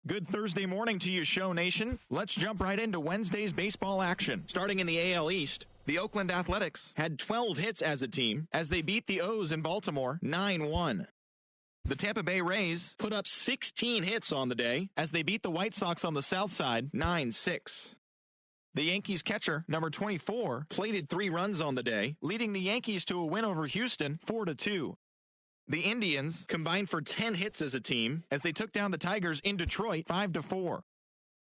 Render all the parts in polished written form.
Good Thursday morning to you, Show Nation. Let's jump right into Wednesday's baseball action. Starting in the AL East, the Oakland Athletics had 12 hits as a team as they beat the O's in Baltimore 9-1. The Tampa Bay Rays put up 16 hits on the day as they beat the White Sox on the south side 9-6. The Yankees catcher, number 24, plated 3 runs on the day, leading the Yankees to a win over Houston 4-2. The Indians combined for 10 hits as a team as they took down the Tigers in Detroit 5-4.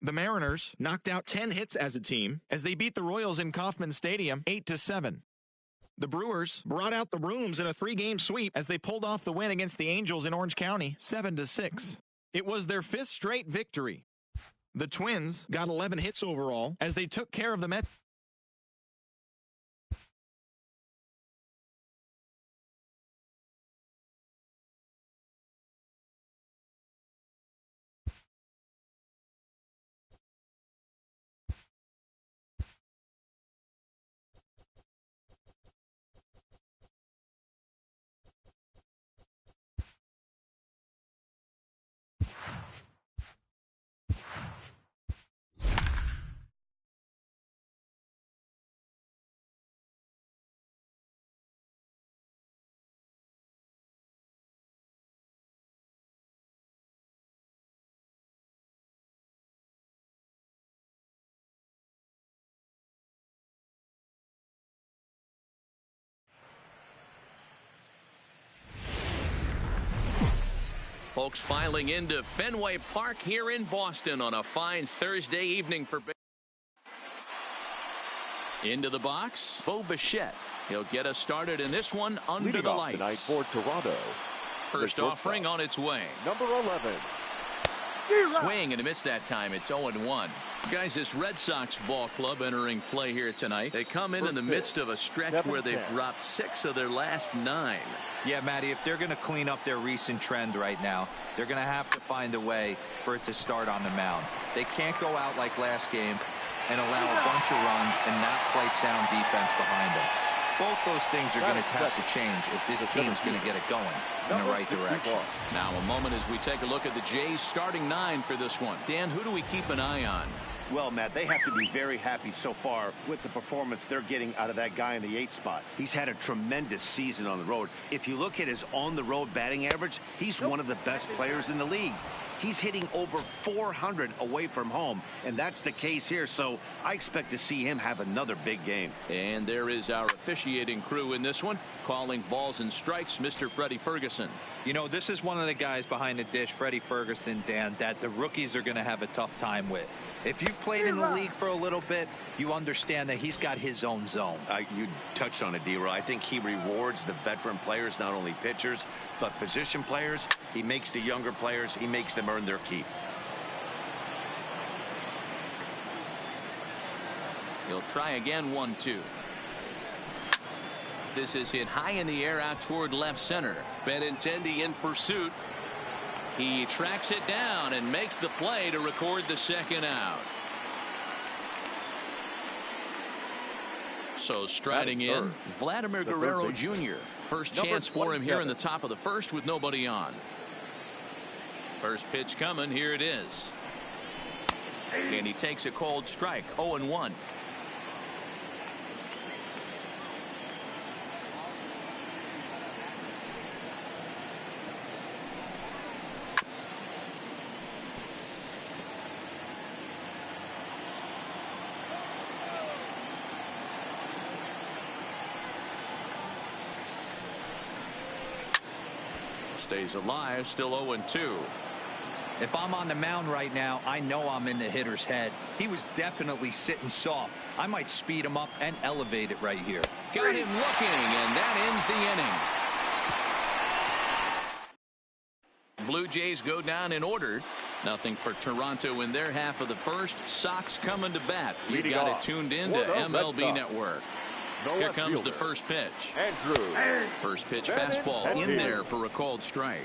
The Mariners knocked out 10 hits as a team as they beat the Royals in Kauffman Stadium 8-7. The Brewers brought out the brooms in a 3-game sweep as they pulled off the win against the Angels in Orange County 7-6. It was their 5th straight victory. The Twins got 11 hits overall as they took care of the Mets. Folks filing into Fenway Park here in Boston on a fine Thursday evening for into the box, Bo Bichette. He'll get us started in this one under Leading the off lights. tonight for Toronto. First offering on its way. Number 11. Swing and a miss that time. It's 0-1. Guys, this Red Sox ball club entering play here tonight. They come in the midst of a stretch where they've dropped 6 of their last 9. Yeah, Matty, if they're going to clean up their recent trend right now, they're going to have to find a way for it to start on the mound. They can't go out like last game and allow a bunch of runs and not play sound defense behind them. Both those things are going to have to change if this team's going to get it going in the right direction. Now a moment as we take a look at the Jays starting 9 for this one. Dan, who do we keep an eye on? Well, Matt, they have to be very happy so far with the performance they're getting out of that guy in the 8th spot. He's had a tremendous season on the road. If you look at his on-the-road batting average, he's one of the best players in the league. He's hitting over 400 away from home, and that's the case here, so I expect to see him have another big game. And there is our officiating crew in this one, calling balls and strikes, Mr. Freddie Ferguson. You know, this is one of the guys behind the dish, Freddie Ferguson, Dan, that the rookies are going to have a tough time with. If you've played in the league for a little bit, you understand that he's got his own zone. You touched on it, D-Roy. I think he rewards the veteran players, not only pitchers, but position players. He makes the younger players, he makes them earn their keep. He'll try again, 1-2. This is hit high in the air out toward left center. Benintendi in pursuit. He tracks it down and makes the play to record the second out. So striding in, Vladimir Guerrero Jr. First chance for him here in the top of the first with nobody on. First pitch coming. Here it is. And he takes a cold strike. 0-1. Stays alive, still 0-2. If I'm on the mound right now, I know I'm in the hitter's head. He was definitely sitting soft. I might speed him up and elevate it right here. Got him looking, and that ends the inning. Blue Jays go down in order. Nothing for Toronto in their half of the first. Sox coming to bat. You've got it tuned in to MLB Network. Here comes the first pitch. First pitch fastball in there for a called strike.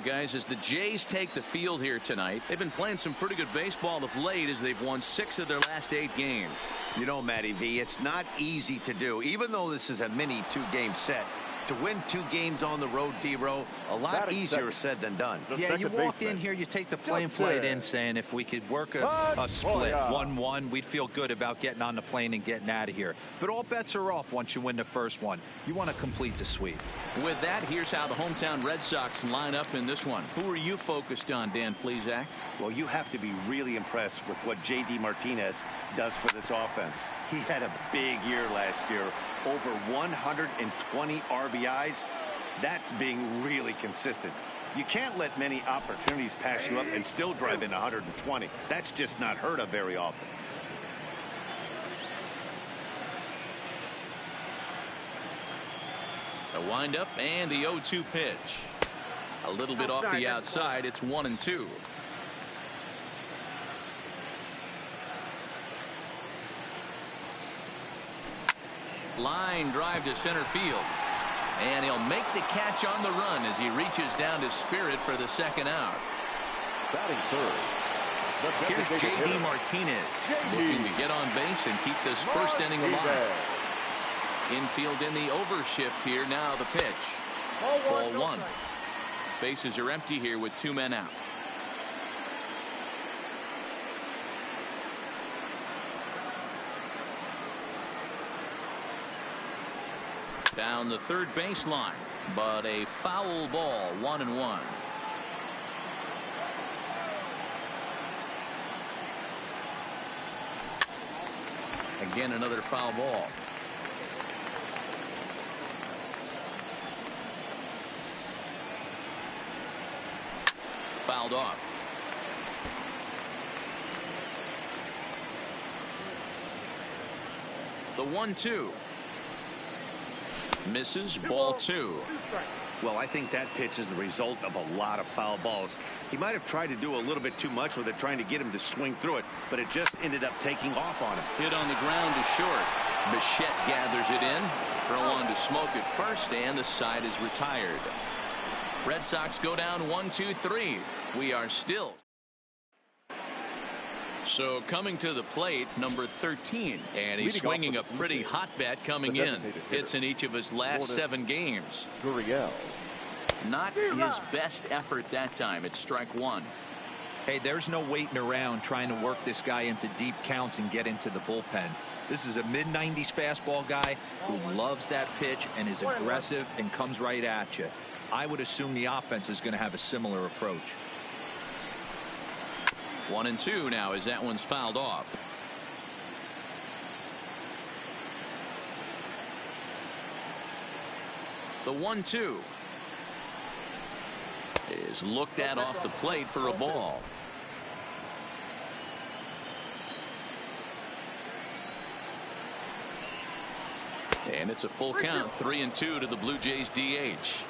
Guys, as the Jays take the field here tonight, they've been playing some pretty good baseball of late as they've won 6 of their last 8 games. You know, Matty V, it's not easy to do. Even though this is a mini 2-game set, To win 2 games on the road, D-Row, a lot easier said than done. Yeah, you walk in here, you take the plane flight in saying if we could work a split 1-1, we'd feel good about getting on the plane and getting out of here. But all bets are off once you win the first one. You want to complete the sweep. With that, here's how the hometown Red Sox line up in this one. Who are you focused on, Dan Plesac? Well, you have to be really impressed with what J.D. Martinez does for this offense. He had a big year last year, over 120 RBIs. That's being really consistent. You can't let many opportunities pass you up and still drive in 120. That's just not heard of very often. A windup and the 0-2 pitch. A little bit off the outside. It's 1-2. Line drive to center field. And he'll make the catch on the run as he reaches down to Spirit for the second out. Batting third. Here's J.D. Martinez looking to get on base and keep this first inning alive. Infield in the overshift here. Now the pitch. Ball 1. Bases are empty here with 2 men out. Down the third baseline, but a foul ball, 1-1. Again, another foul ball. Fouled off. The 1-2. Misses, ball 2. Well, I think that pitch is the result of a lot of foul balls. He might have tried to do a little bit too much with it, trying to get him to swing through it, but it just ended up taking off on him. Hit on the ground to short. Bichette gathers it in. Throw on to Smoke at first, and the side is retired. Red Sox go down 1-2-3. We are still. So coming to the plate, number 13, and he's swinging a pretty hot bat coming in. Hits in each of his last 7 games. Not his best effort that time. It's strike 1. Hey, there's no waiting around trying to work this guy into deep counts and get into the bullpen. This is a mid-90s fastball guy who loves that pitch and is aggressive and comes right at you. I would assume the offense is going to have a similar approach. 1-2 now as that one's fouled off. The 1-2 is looked at off the plate for a ball. And it's a full count, 3-2 to the Blue Jays DH.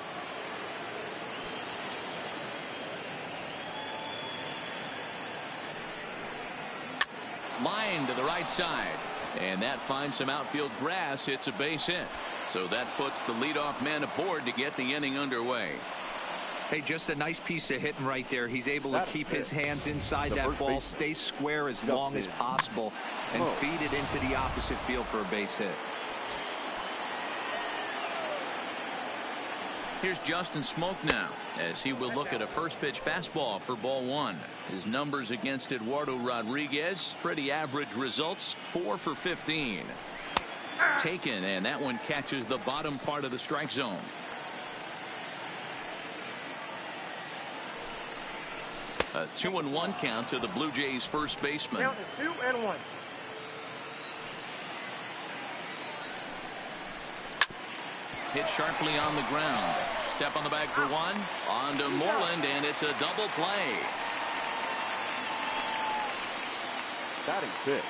Line to the right side, and that finds some outfield grass. It's a base hit, so that puts the leadoff man aboard to get the inning underway. Hey, just a nice piece of hitting right there. He's able to keep his hands inside that ball, stay square as long as possible, and feed it into the opposite field for a base hit. Here's Justin Smoke now as he will look at a first pitch fastball for ball 1. His numbers against Eduardo Rodriguez, pretty average results, 4 for 15. Taken, and that one catches the bottom part of the strike zone. A 2-1 count to the Blue Jays first baseman. Count is 2-1. Hit sharply on the ground. Step on the bag for 1. On to Moreland, and it's a double play. Batting fifth.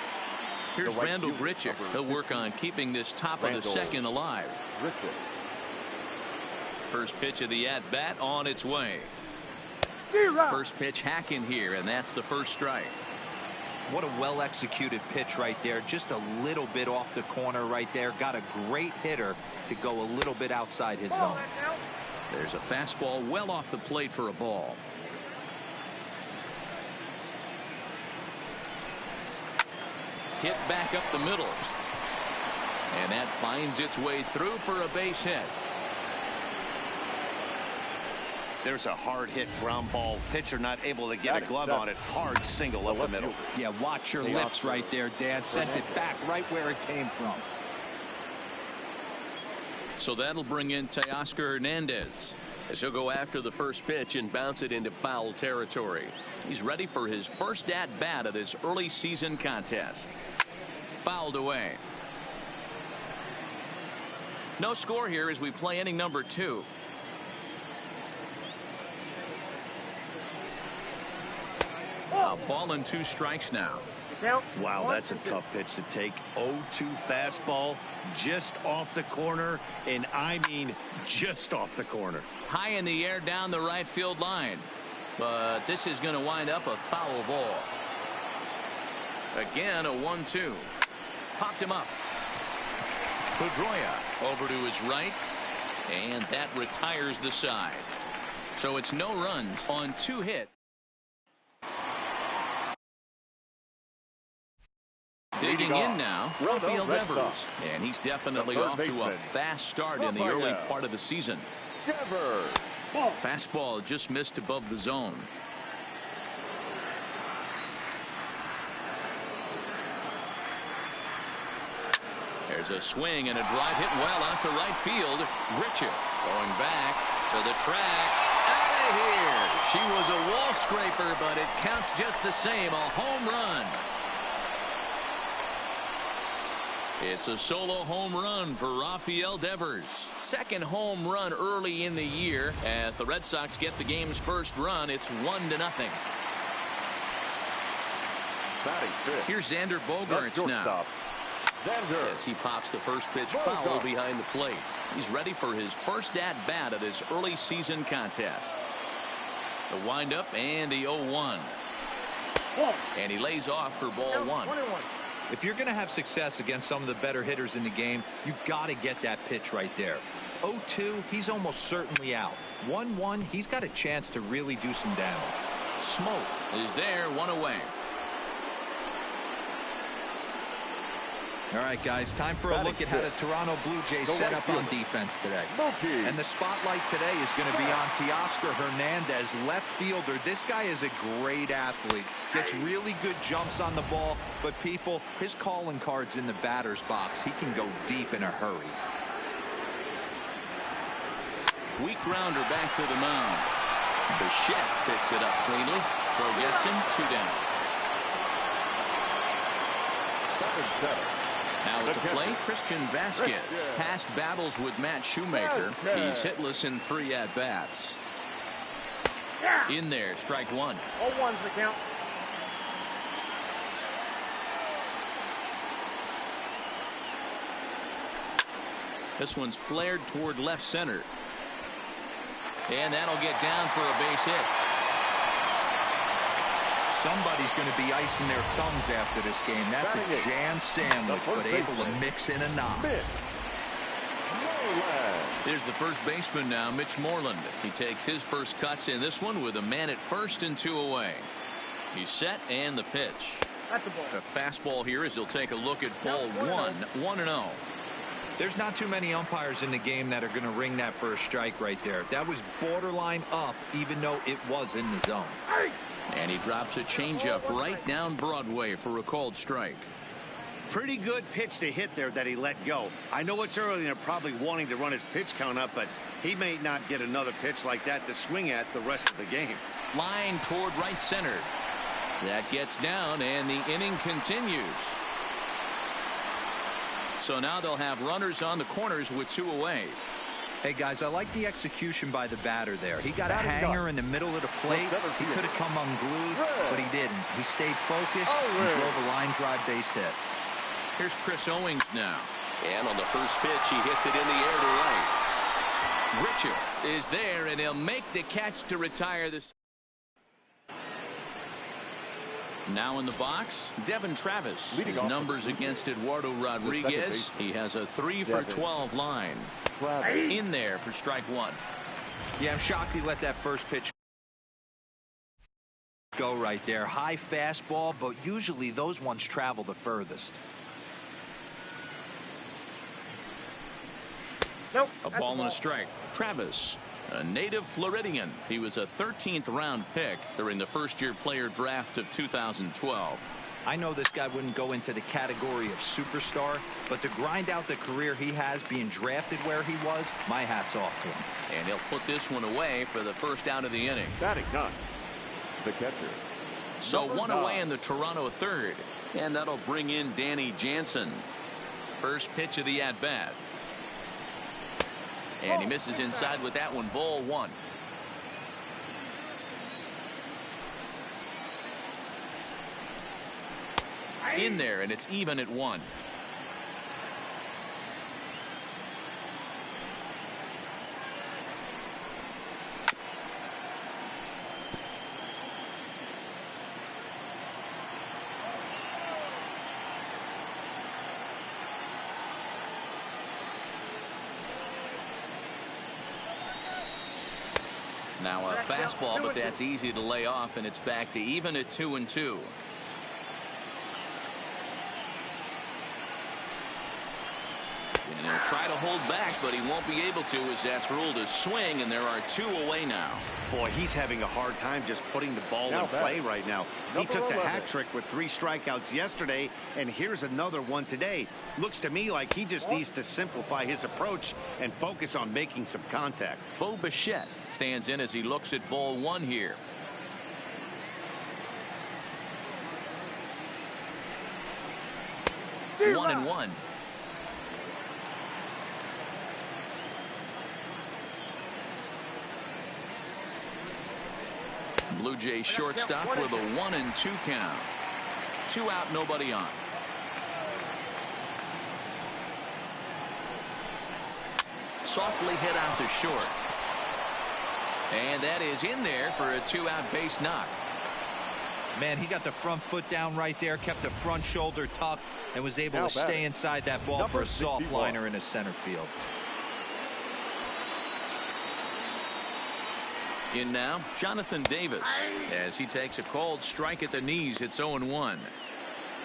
Here's Randall Grichuk. He'll work on keeping this top of the second alive. First pitch of the at-bat on its way. First pitch hack in here, and that's the first strike. What a well-executed pitch right there. Just a little bit off the corner right there. Got a great hitter to go a little bit outside his zone. There's a fastball well off the plate for a ball. Hit back up the middle. And that finds its way through for a base hit. There's a hard hit ground ball. Pitcher not able to get a glove on it. Hard single up the middle. Yeah, watch your lips right there, Dad. Sent it back right where it came from. So that'll bring in Teoscar Hernandez, as he'll go after the first pitch and bounce it into foul territory. He's ready for his first at-bat of this early season contest. Fouled away. No score here as we play inning number 2. A ball and 2 strikes now. Wow, that's a tough pitch to take. 0-2 fastball just off the corner, and I mean just off the corner. High in the air down the right field line, but this is going to wind up a foul ball. Again, a 1-2. Popped him up. Pedroia over to his right, and that retires the side. So it's no runs on 2 hits. Digging in now, Rafael Devers, and he's definitely off to a fast start in the early part of the season. Fastball just missed above the zone. There's a swing and a drive hit well out to right field. Richard going back to the track. Out of here. She was a wall scraper, but it counts just the same. A home run. It's a solo home run for Rafael Devers. Second home run early in the year as the Red Sox get the game's first run. It's 1-0. Here's Xander Bogaerts now. As he pops the first pitch foul behind the plate. He's ready for his first at-bat of this early season contest. The windup and the 0-1. And he lays off for ball 1. If you're going to have success against some of the better hitters in the game, you've got to get that pitch right there. 0-2, he's almost certainly out. 1-1, he's got a chance to really do some damage. Smoke is there, 1 away. All right, guys, time for a look at how the Toronto Blue Jays set up on defense today. And the spotlight today is going to be on Teoscar Hernandez, left fielder. This guy is a great athlete. Gets really good jumps on the ball, but people, his calling card's in the batter's box. He can go deep in a hurry. Weak grounder back to the mound. Bichette picks it up cleanly. Throw gets him, 2 down. Now at the plate, Christian Vasquez. Past battles with Matt Shoemaker. He's hitless in 3 at-bats. In there, strike 1. 0-1's the count. This one's flared toward left center. And that'll get down for a base hit. Somebody's going to be icing their thumbs after this game. That's a jam sandwich, but able to mix in a knock. There's the first baseman now, Mitch Moreland. He takes his first cuts in this one with a man at first and 2 away. He's set and the pitch. A fastball here as he'll take a look at ball 1. 1-0. There's not too many umpires in the game that are going to ring that for a strike right there. That was borderline up, even though it was in the zone. And he drops a changeup right down Broadway for a called strike. Pretty good pitch to hit there that he let go. I know it's early and they're probably wanting to run his pitch count up, but he may not get another pitch like that to swing at the rest of the game. Line toward right center. That gets down and the inning continues. So now they'll have runners on the corners with 2 away. Hey, guys, I like the execution by the batter there. He got a hanger in the middle of the plate. He could have come unglued, but he didn't. He stayed focused and drove a line drive base hit. Here's Chris Owings now. And on the first pitch, he hits it in the air to right. Richard is there, and he'll make the catch to retire this. Now in the box, Devin Travis. His numbers against Eduardo Rodriguez. He has a 3 for 12 line. In there for strike 1. Yeah, I'm shocked he let that first pitch go right there. High fastball, but usually those ones travel the furthest. A ball and a strike. Travis. A native Floridian. He was a 13th round pick during the first-year player draft of 2012. I know this guy wouldn't go into the category of superstar, but to grind out the career he has being drafted where he was, my hat's off to him. And he'll put this one away for the first out of the inning. Batting none. The catcher. So one away in the Toronto third. And that'll bring in Danny Jansen. First pitch of the at-bat. And he misses inside with that one. Ball one. In there, and it's even at one. Now a fastball, but that's easy to lay off, and it's back to even at 2-2. And he'll try to hold back, but he won't be able to, as that's ruled a swing, and there are two away now. Boy, he's having a hard time just putting the ball in play right now. He took the hat trick with 3 strikeouts yesterday, and here's another one today. Looks to me like he just needs to simplify his approach and focus on making some contact. Bo Bichette stands in as he looks at ball one here. One and one. Blue Jays shortstop with a 1-2 count. 2 out, nobody on. Softly hit out to short. And that is in there for a 2-out base knock. Man, he got the front foot down right there, kept the front shoulder tucked, and was able to stay inside that ball for a soft liner in the center field. In now, Jonathan Davis, as he takes a called strike at the knees. It's 0-1.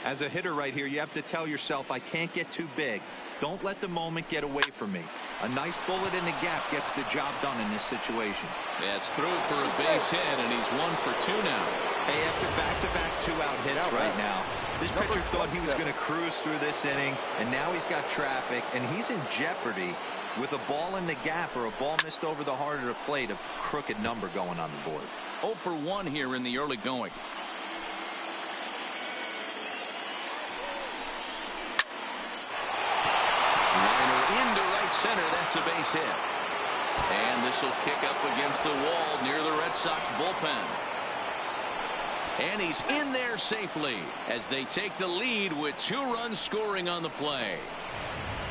As a hitter right here, you have to tell yourself, I can't get too big. Don't let the moment get away from me. A nice bullet in the gap gets the job done in this situation. That's through for a base hit, and he's 1 for 2 now. Hey, after back-to-back 2-out hits right now, this pitcher thought he was going to cruise through this inning, and now he's got traffic, and he's in jeopardy with a ball in the gap or a ball missed over the heart of the plate, a crooked number going on the board. 0 for 1 here in the early going. Liner into right center. That's a base hit. And this will kick up against the wall near the Red Sox bullpen. And he's in there safely as they take the lead with 2 runs scoring on the play.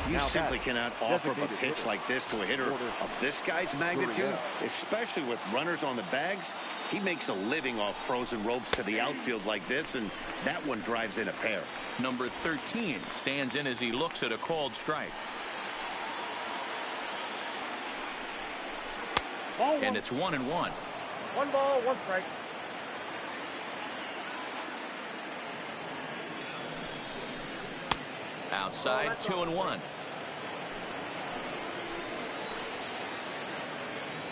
You simply cannot offer a pitch like this to a hitter of this guy's magnitude, especially with runners on the bags. He makes a living off frozen ropes to the outfield like this, and that one drives in a pair. Number 13 stands in as he looks at a called strike. And it's 1-1. 1 ball, 1 strike. Outside, 2-1.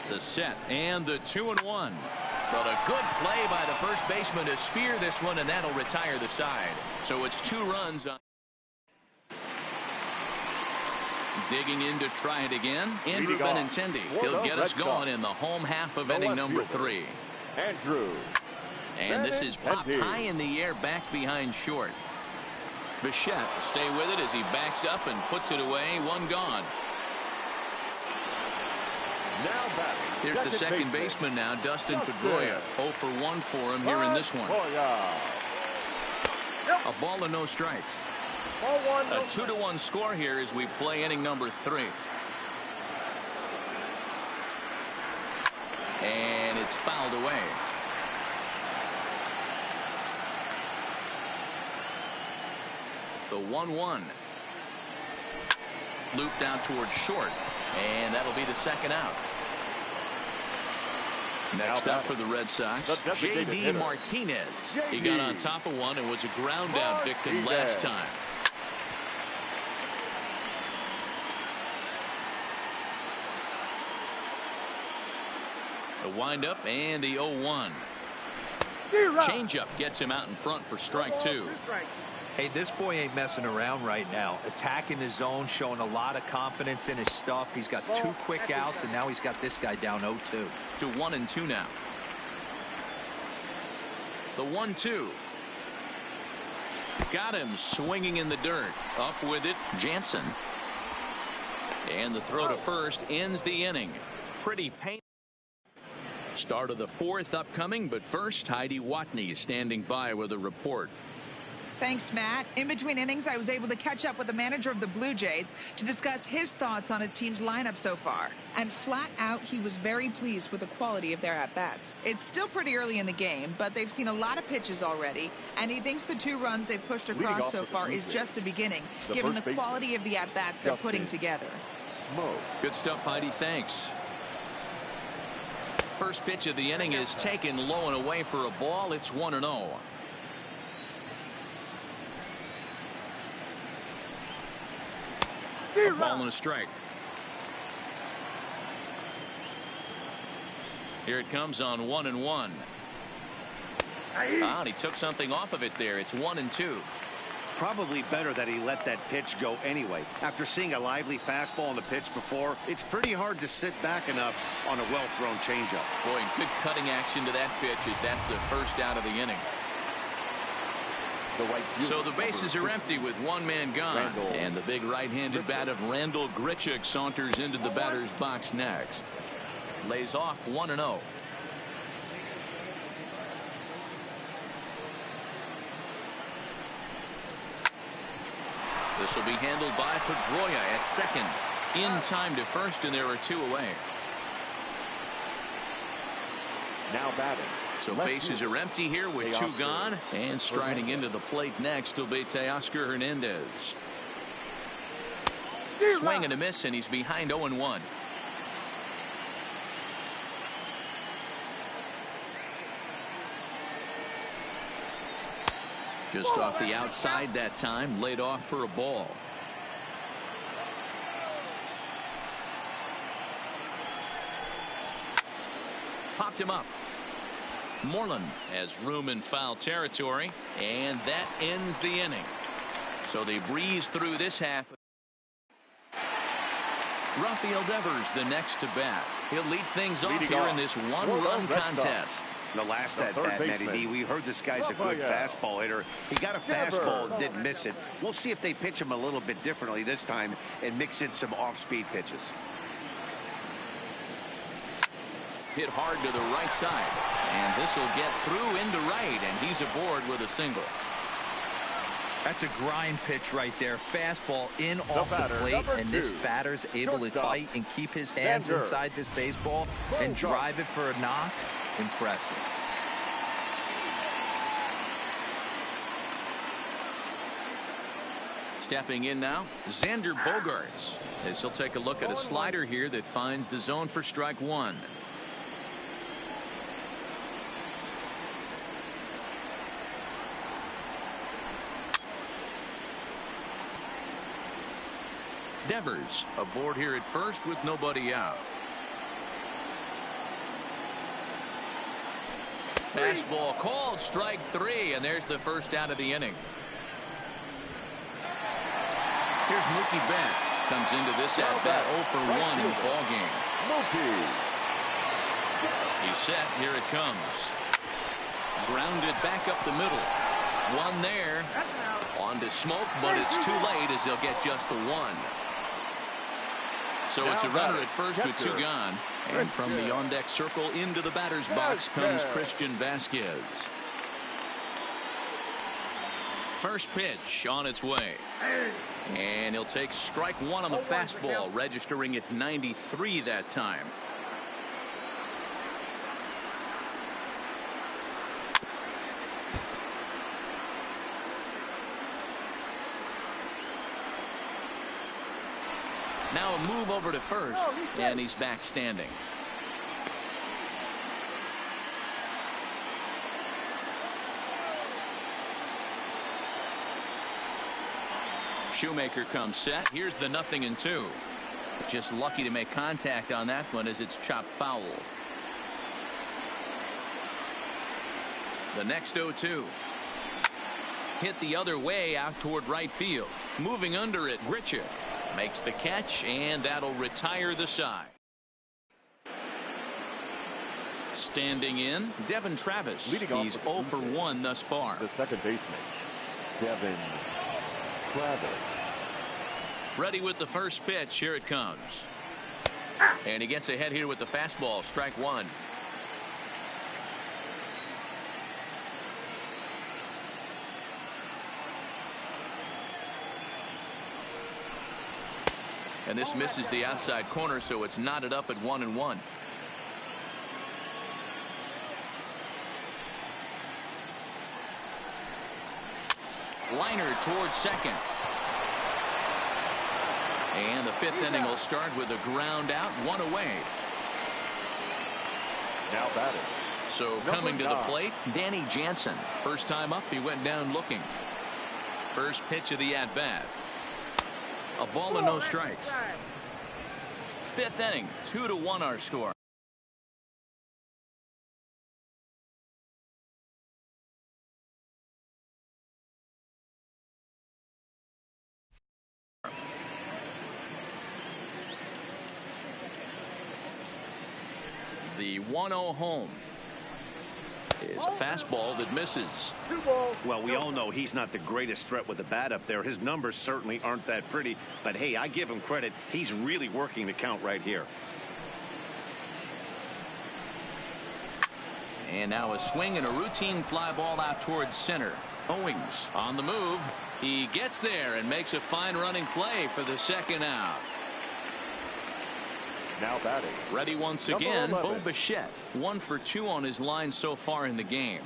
The set and the 2-1. But a good play by the first baseman to spear this one, and that'll retire the side. So it's 2 runs on. Digging in to try it again, Andrew Benintendi. He'll get us going in the home half of inning number 3. Andrew. And this is popped high in the air back behind short. Bichette will stay with it as he backs up and puts it away. 1 gone. Now batting. Here's the second baseman now, Dustin Pedroia. 0 for 1 for him here in this one. A ball and no strikes. A 2-1 score here as we play inning number 3. And it's fouled away. The 1-1. Looped out towards short. And that'll be the second out. Next up for the Red Sox, J.D. Martinez. He got on top of one and was a ground out victim last time. The windup and the 0-1. Changeup gets him out in front for strike 2. Hey, this boy ain't messing around right now. Attacking the zone, showing a lot of confidence in his stuff. He's got 2 quick outs, and now he's got this guy down 0-2. To 1-2 now. The 1-2. Got him swinging in the dirt. Up with it, Jansen. And the throw to first ends the inning. Pretty painful. Start of the 4th upcoming, but first, Heidi Watney is standing by with a report. Thanks, Matt. In between innings, I was able to catch up with the manager of the Blue Jays to discuss his thoughts on his team's lineup so far. And flat out, he was very pleased with the quality of their at-bats. It's still pretty early in the game, but they've seen a lot of pitches already, and he thinks the 2 runs they've pushed across so far is just the beginning, given the quality of the at-bats they're putting together. Good stuff, Heidi. Thanks. First pitch of the inning is taken low and away for a ball. It's 1-0. A ball and a strike. Here it comes on 1-1. And he took something off of it there. It's 1-2. Probably better that he let that pitch go anyway. After seeing a lively fastball on the pitch before, it's pretty hard to sit back enough on a well-thrown changeup. Boy, good cutting action to that pitch as that's the first out of the inning. So the bases are empty with 1 man gone. And the big right-handed bat of Randall Grichuk saunters into the batter's box next. Lays off 1-0. This will be handled by Pedroia at second. In time to first, and there are 2 away. Now batting. So bases are empty here with 2 gone. And striding into the plate next will be Teoscar Hernandez. Swing and a miss, and he's behind 0-1. Just off the outside that time, laid off for a ball. Popped him up. Moreland has room in foul territory, and that ends the inning. So they breeze through this half. Rafael Devers the next to bat. He'll lead things off here in this 1-run contest. The last at bat, Matty D, we heard this guy's a good fastball hitter. He got a fastball and didn't miss it. We'll see if they pitch him a little bit differently this time and mix in some off-speed pitches. Hit hard to the right side, and this will get through into right, and he's aboard with a single. That's a grind pitch right there. Fastball in off the plate, and this batter's able to fight and keep his hands inside this baseball and drive it for a knock. Impressive. Stepping in now, Xander Bogaerts, as he'll take a look at a slider here that finds the zone for strike 1. Devers aboard here at first with nobody out. Fastball called, strike 3, and there's the first out of the inning. Here's Mookie Betts. Comes into this at bat 0 for 1 in the ball game. He's set. Here it comes. Grounded back up the middle. One there. On to Smoke, but it's too late as they'll get just the 1. So it's a runner at first with 2 gone. And from the on-deck circle into the batter's box comes Christian Vasquez. First pitch on its way. And he'll take strike 1 on the fastball, registering at 93 that time. Now a move over to first, and he's back standing. Shoemaker comes set. Here's the 0-2. Just lucky to make contact on that one as it's chopped foul. The next 0-2. Hit the other way out toward right field. Moving under it, Grichuk makes the catch, and that'll retire the side. Standing in, Devin Travis. He's 0 for 1 thus far. The second baseman, Devin Travis. Ready with the first pitch. Here it comes. And he gets ahead here with the fastball. Strike one. And this misses the outside corner, so it's knotted up at 1-1. Liner towards second. And the fifth inning will start with a ground out, 1 away. Now batting. So coming to the plate, Danny Jansen. First time up, he went down looking. First pitch of the at-bat. A ball and no strikes. Fifth inning, 2-1 our score. The 1-0 home is a fastball that misses. Well, we all know he's not the greatest threat with the bat up there. His numbers certainly aren't that pretty, but hey, I give him credit. He's really working the count right here. And now a swing and a routine fly ball out towards center. Owings on the move. He gets there and makes a fine running play for the second out. Now batting. Ready once again, Bo Bichette. 1 for 2 on his line so far in the game.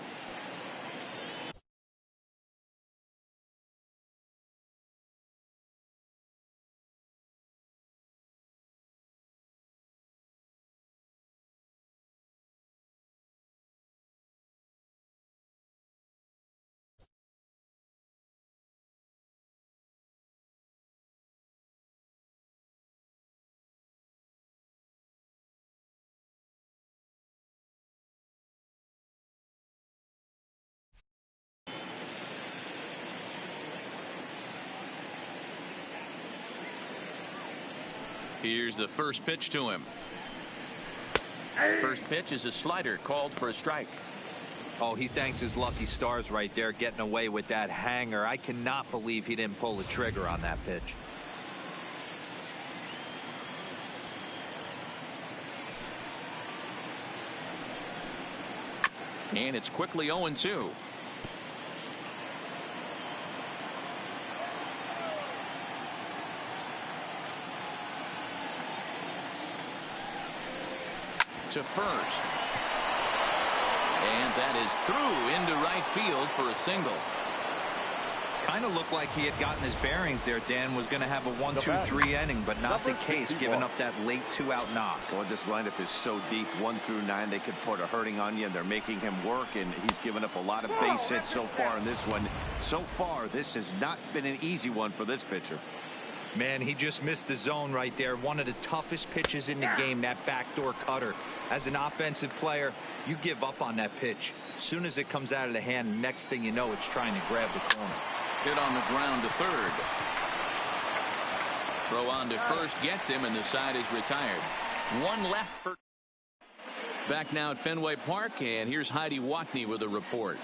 Here's the first pitch to him. First pitch is a slider called for a strike. Oh, he thanks his lucky stars right there getting away with that hanger. I cannot believe he didn't pull the trigger on that pitch. And it's quickly 0-2. To first. And that is through into right field for a single. Kind of looked like he had gotten his bearings there, Dan. Was going to have a 1-2-3 inning, but not the case, giving up that late 2-out knock. Boy, this lineup is so deep, 1 through 9. They could put a hurting on you, and they're making him work, and he's given up a lot of base hits so far in this one. So far, this has not been an easy one for this pitcher. Man, he just missed the zone right there. One of the toughest pitches in the game, that backdoor cutter. As an offensive player, you give up on that pitch. As soon as it comes out of the hand, next thing you know, it's trying to grab the corner. Hit on the ground to third. Throw on to first gets him, and the side is retired. 1 left for. Back now at Fenway Park, and here's Heidi Watney with a report.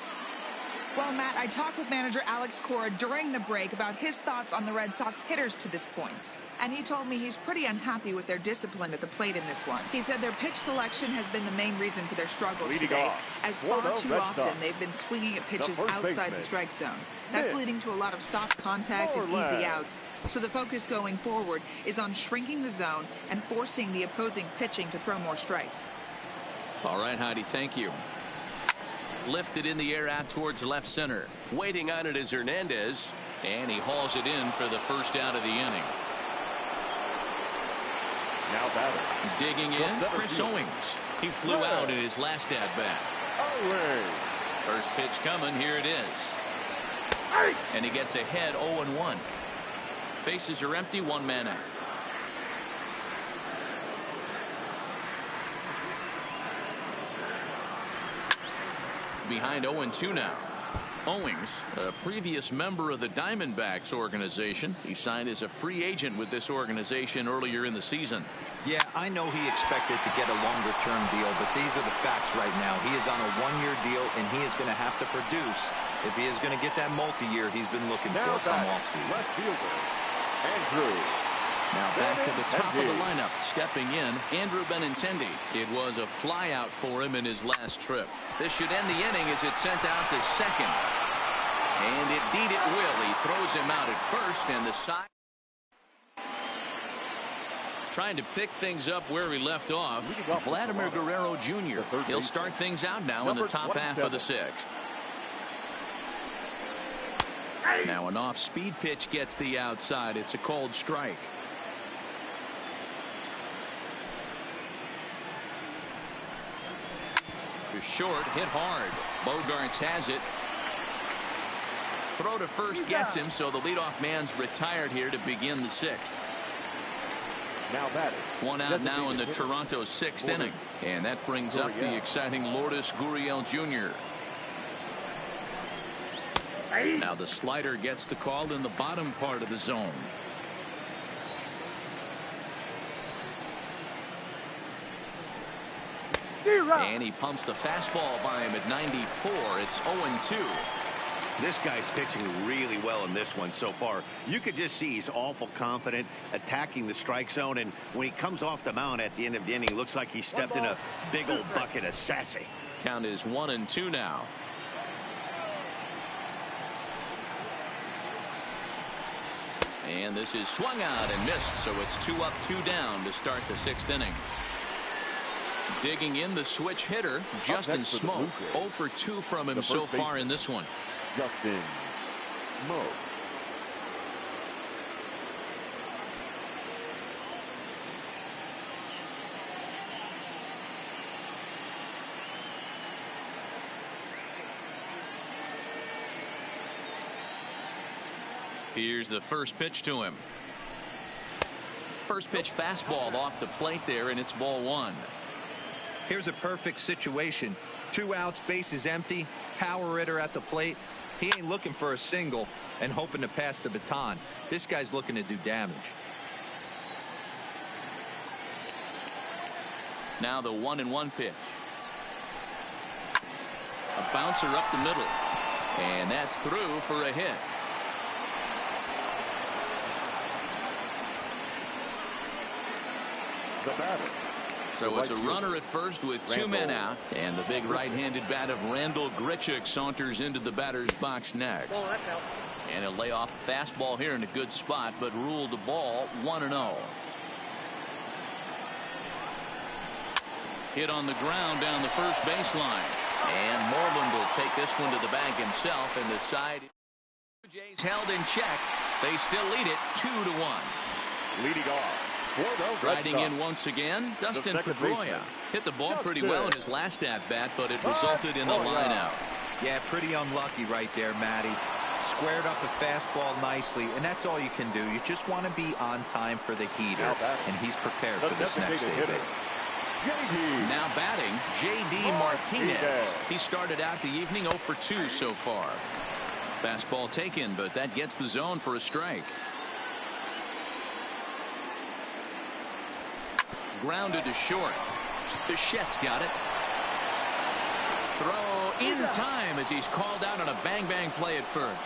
Well, Matt, I talked with manager Alex Cora during the break about his thoughts on the Red Sox hitters to this point. And he told me he's pretty unhappy with their discipline at the plate in this one. He said their pitch selection has been the main reason for their struggles today, as far too often they've been swinging at pitches outside the strike zone. That's leading to a lot of soft contact and easy outs. So the focus going forward is on shrinking the zone and forcing the opposing pitching to throw more strikes. All right, Heidi, thank you. Lifted in the air out towards left center. Waiting on it is Hernandez, and he hauls it in for the first out of the inning. Now batting. Digging in, Chris Owings. He flew out in his last at-bat. First pitch coming, here it is. And he gets ahead 0-1. Bases are empty, 1 man out. behind 0-2 now. Owings, a previous member of the Diamondbacks organization. He signed as a free agent with this organization earlier in the season. Yeah, I know he expected to get a longer-term deal, but these are the facts right now. He is on a one-year deal, and he is going to have to produce if he is going to get that multi-year he's been looking for come offseason. Left fielder, Andrew. Now back to the top of the lineup. Stepping in, Andrew Benintendi. It was a flyout for him in his last trip. This should end the inning as it's sent out to second. And indeed it will. He throws him out at first, and the side trying to pick things up where he left off. Vladimir Guerrero Jr. He'll start things out now in the top half of the sixth. Now an off-speed pitch gets the outside. It's a called strike. To short, hit hard. Bogarts has it. Throw to first gets him, so the leadoff man's retired here to begin the sixth. Now batting. One out now in the Toronto sixth inning. And that brings up the exciting Lourdes Gurriel Jr. Now the slider gets the call in the bottom part of the zone. And he pumps the fastball by him at 94. It's 0-2. This guy's pitching really well in this one so far. You could just see he's awful confident attacking the strike zone, and when he comes off the mound at the end of the inning, it looks like he stepped in a big old bucket of sassy. Count is 1-2 now. And this is swung out and missed, so it's 2 up, 2 down to start the sixth inning. Digging in the switch hitter, Justin Smoke. 0 for 2 from him so far in this one. Justin Smoke. Here's the first pitch to him. First pitch fastball off the plate there, and it's ball 1. Here's a perfect situation. 2 outs, bases empty, power hitter at the plate. He ain't looking for a single and hoping to pass the baton. This guy's looking to do damage. Now the 1-1 pitch. A bouncer up the middle. And that's through for a hit. The batter. So it's a runner at first with 2 men out, and the big right-handed bat of Randall Grichuk saunters into the batter's box next. And he'll lay off a fastball here in a good spot, but ruled the ball 1-0. Hit on the ground down the first baseline, and Moreland will take this one to the bag himself, and the side Jays held in check. They still lead it 2-1. Leading off. Riding in once again, Dustin Pedroia hit the ball pretty well in his last at-bat, but it resulted in the line-out. Yeah, pretty unlucky right there, Matty. Squared up a fastball nicely, and that's all you can do. You just want to be on time for the heater, and he's prepared for this next hitter. Now batting, J.D. Martinez. He started out the evening 0 for 2 so far. Fastball taken, but that gets the zone for a strike. Grounded to short. Bichette's got it. Throw in time as he's called out on a bang-bang play at first.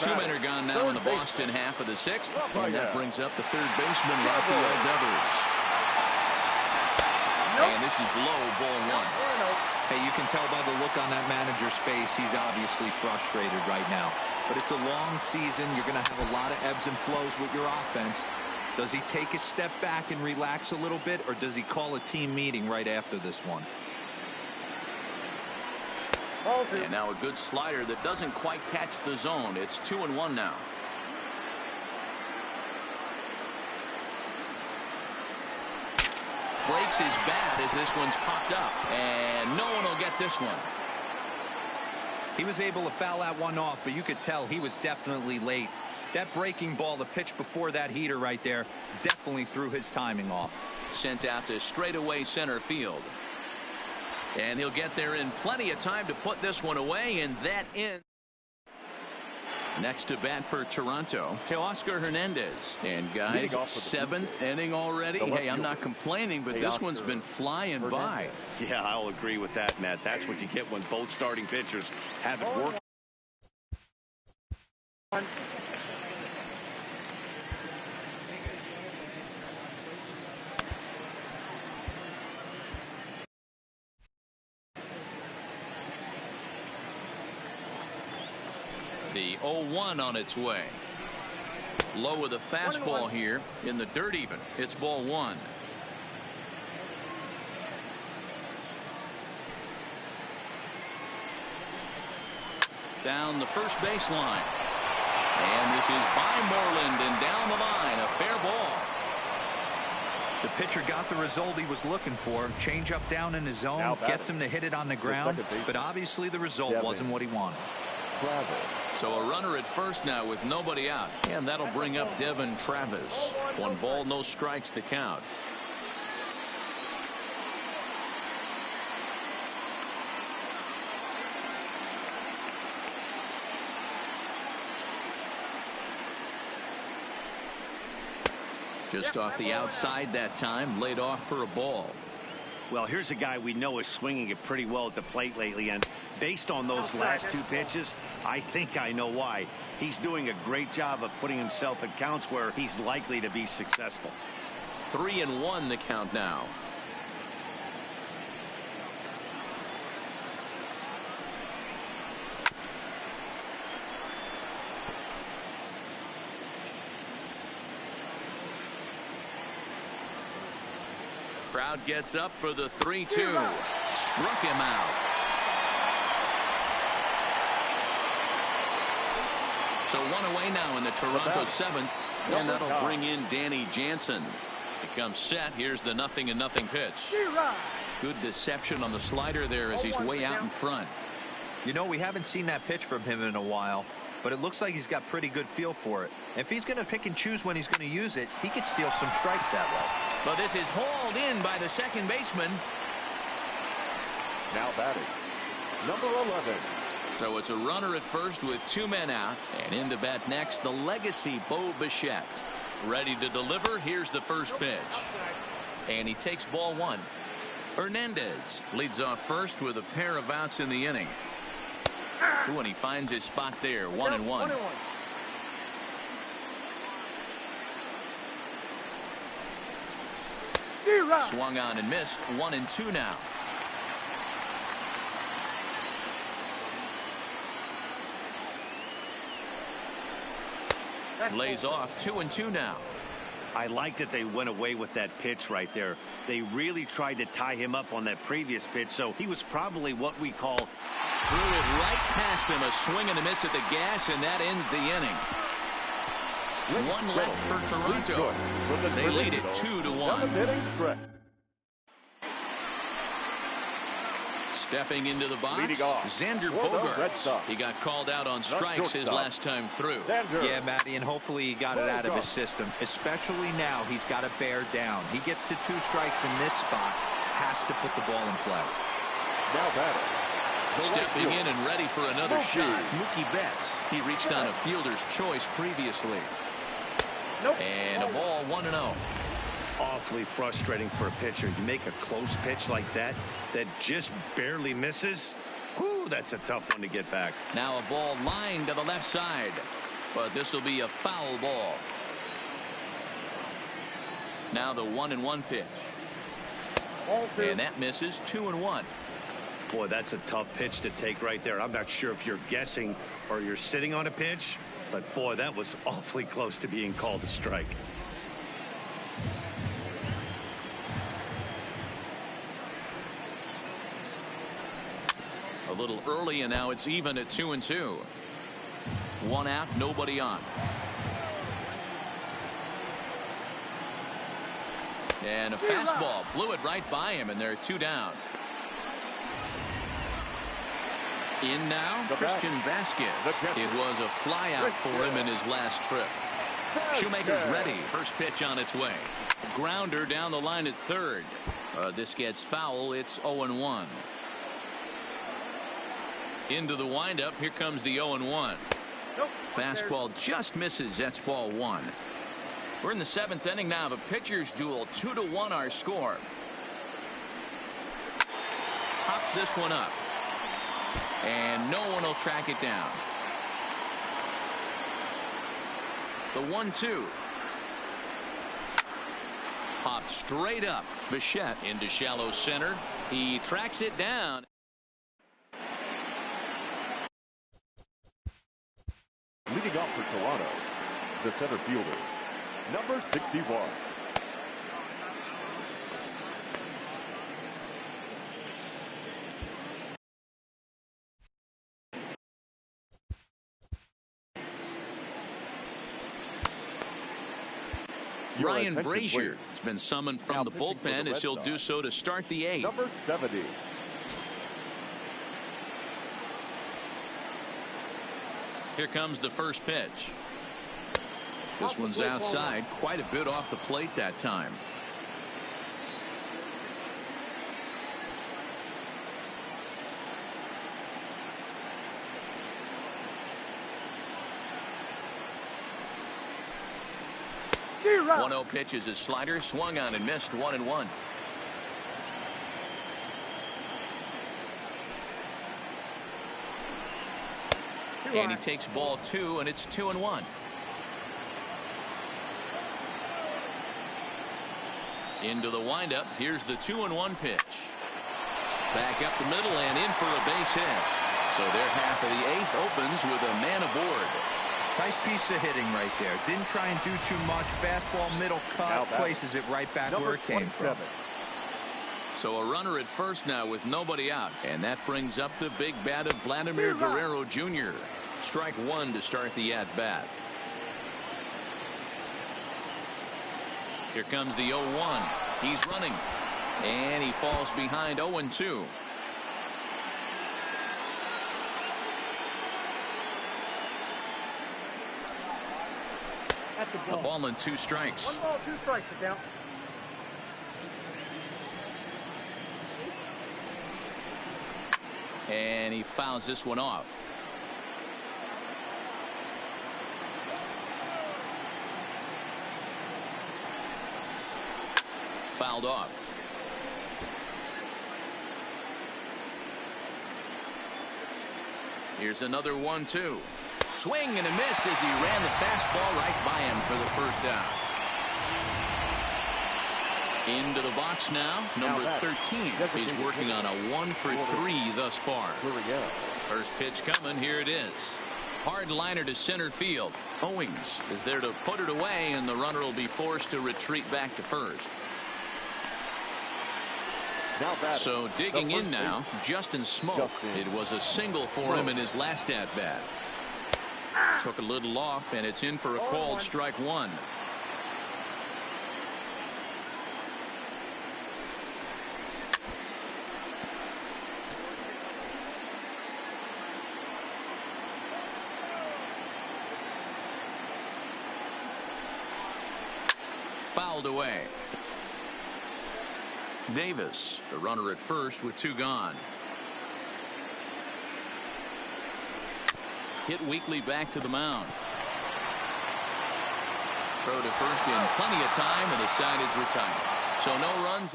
2 men are gone now in the Boston half of the sixth. And that brings up the third baseman, Rafael Devers. And this is low, ball 1. Hey, you can tell by the look on that manager's face, he's obviously frustrated right now. But it's a long season. You're going to have a lot of ebbs and flows with your offense. Does he take a step back and relax a little bit, or does he call a team meeting right after this one? And now a good slider that doesn't quite catch the zone. It's 2-1 now. Breaks his bat as this one's popped up, and no one will get this one. He was able to foul that one off, but you could tell he was definitely late. That breaking ball, the pitch before that heater right there, definitely threw his timing off. Sent out to straightaway center field. And he'll get there in plenty of time to put this one away, and that ends. Next to bat for Toronto, Teoscar Hernandez. And guys, 7th inning already. Hey, I'm not complaining, but this one's been flying by. Yeah, I'll agree with that, Matt. That's what you get when both starting pitchers haven't worked. The 0-1 on its way. Low with a fastball here in the dirt even. It's ball 1. Down the first baseline. And this is by Moreland and down the line. A fair ball. The pitcher got the result he was looking for. Change up down in his zone. Gets him to hit it on the ground. But obviously the result wasn't what he wanted. So a runner at first now with nobody out. And that'll bring up Devin Travis. 1 ball, no strikes the count. Just off the outside that time, laid off for a ball. Well, here's a guy we know is swinging it pretty well at the plate lately, and based on those last 2 pitches, I think I know why. He's doing a great job of putting himself in counts where he's likely to be successful. 3-1 the count now. Crowd gets up for the 3-2. Struck him out. So 1 away now in the Toronto 7th. And that'll bring in Danny Jansen. He comes set. Here's the 0-0 pitch. Good deception on the slider there as he's way out in front. You know, we haven't seen that pitch from him in a while, but it looks like he's got pretty good feel for it. If he's going to pick and choose when he's going to use it, he could steal some strikes that way. But this is hauled in by the second baseman. Now batting, number 11. So it's a runner at first with 2 men out. And in to bat next, the legacy Bo Bichette. Ready to deliver. Here's the first pitch. And he takes ball 1. Hernandez leads off first with a pair of outs in the inning. Ooh, and he finds his spot there. 1-1. Swung on and missed. 1-2 now. Lays off. 2-2 now. I like that they went away with that pitch right there. They really tried to tie him up on that previous pitch, so he was probably what we call threw it right past him. A swing and a miss at the gas, and that ends the inning. 1 left for Toronto. They lead it 2-1. Stepping into the box, Xander Bogaerts. He got called out on strikes his last time through. Yeah, Matty, and hopefully he got it out of his system. Especially now, he's got to bear down. He gets the 2 strikes in this spot, has to put the ball in play. Now batting. Stepping in and ready for another shot, Mookie Betts. He reached on a fielder's choice previously. And a ball 1-0. Awfully frustrating for a pitcher. You make a close pitch like that just barely misses. Whew, that's a tough one to get back. Now a ball lined to the left side, but this will be a foul ball. Now the 1-1 pitch. And that misses. 2-1. Boy, that's a tough pitch to take right there. I'm not sure if you're guessing or you're sitting on a pitch, but boy, that was awfully close to being called a strike. A little early, and now it's even at 2-2. 1 out, nobody on. And a fastball blew it right by him, and they're 2 down. In now, Christian Vasquez. It was a fly out for him in his last trip. Shoemaker's ready. First pitch on its way. Grounder down the line at third. This gets foul. It's 0-1. Into the windup. Here comes the 0-1. Nope. Fastball just misses. That's ball one. We're in the 7th inning now of a pitcher's duel. 2-1 our score. Pops this one up. And no one will track it down. The 1-2. Popped straight up. Bichette into shallow center. He tracks it down. Leading off for Toronto, the center fielder, number 61. Ryan Brazier has been summoned from the bullpen as he'll do so to start the 8th. Number 70. Here comes the first pitch. This one's outside, quite a bit off the plate that time. Zero. 1-0 pitch is his slider, swung on and missed. 1-1. And he takes ball 2, and it's 2-1. Into the windup. Here's the 2-1 pitch. Back up the middle and in for a base hit. So their half of the 8th opens with a man aboard. Nice piece of hitting right there. Didn't try and do too much. Fastball, middle cut, places it right back where it came from. So a runner at first now with nobody out. And that brings up the big bat of Vladimir Guerrero Jr. Strike one to start the at-bat. Here comes the 0-1. He's running. And he falls behind 0-2. A ball and 2 strikes. 1 ball, 2 strikes, sit down. And he fouls this one off. Fouled off. Here's another 1-2. Swing and a miss as he ran the fastball right by him for the first down. Into the box now. Number 13 is working on a 1-for-3 thus far. First pitch coming. Here it is. Hard liner to center field. Owings is there to put it away, and the runner will be forced to retreat back to first. So digging in now, Justin Smoke. It was a single for him in his last at-bat. Took a little off, and it's in for a called strike one. Fouled away. Davis, the runner at first with 2 gone. Hit weakly back to the mound. Throw to first in plenty of time, and the side is retired. So no runs.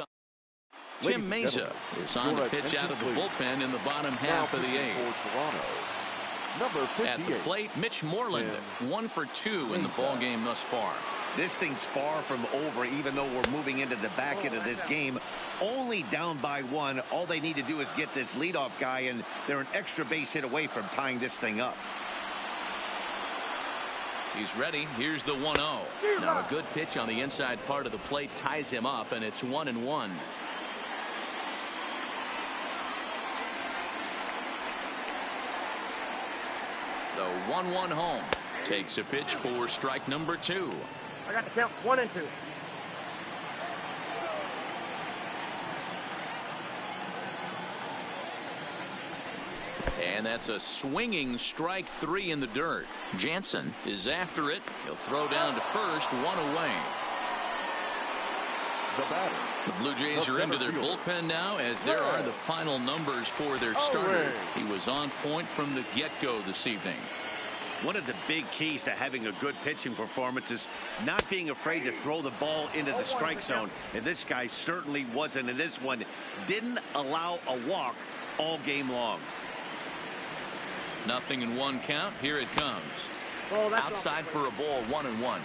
Tim Mesa is on the pitch out of the bullpen in the bottom half of the 8th. At the plate, Mitch Moreland, 1 for 2 in the ballgame thus far. This thing's far from over, even though we're moving into the back end of this game. Only down by 1. All they need to do is get this leadoff guy, and they're an extra base hit away from tying this thing up. He's ready. Here's the 1-0. Now a good pitch on the inside part of the plate ties him up, and it's 1-1. The 1-1 home takes a pitch for strike number 2. I got the count 1 and 2. And that's a swinging strike 3 in the dirt. Jansen is after it. He'll throw down to first, 1 away. The batter, The Blue Jays are into their bullpen now, as there are the final numbers for their starter. He was on point from the get-go this evening. One of the big keys to having a good pitching performance is not being afraid to throw the ball into the strike zone. And this guy certainly wasn't in this one. Didn't allow a walk all game long. 0-1 count. Here it comes. Outside for a ball, 1-1.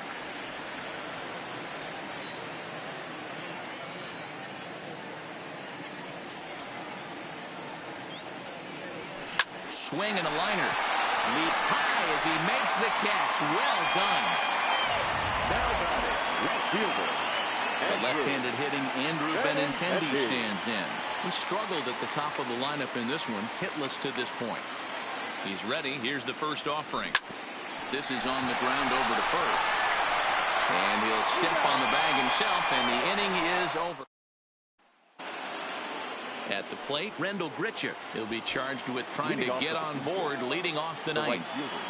Swing and a liner. Leaps high as he makes the catch. Well done. Now batting, left fielder. The left-handed hitting Andrew Benintendi stands in. He struggled at the top of the lineup in this one, hitless to this point. He's ready. Here's the first offering. This is on the ground over to first. And he'll step on the bag himself, and the inning is over. At the plate, Rendell Grichuk. He'll be charged with trying to get on board, leading off the ninth.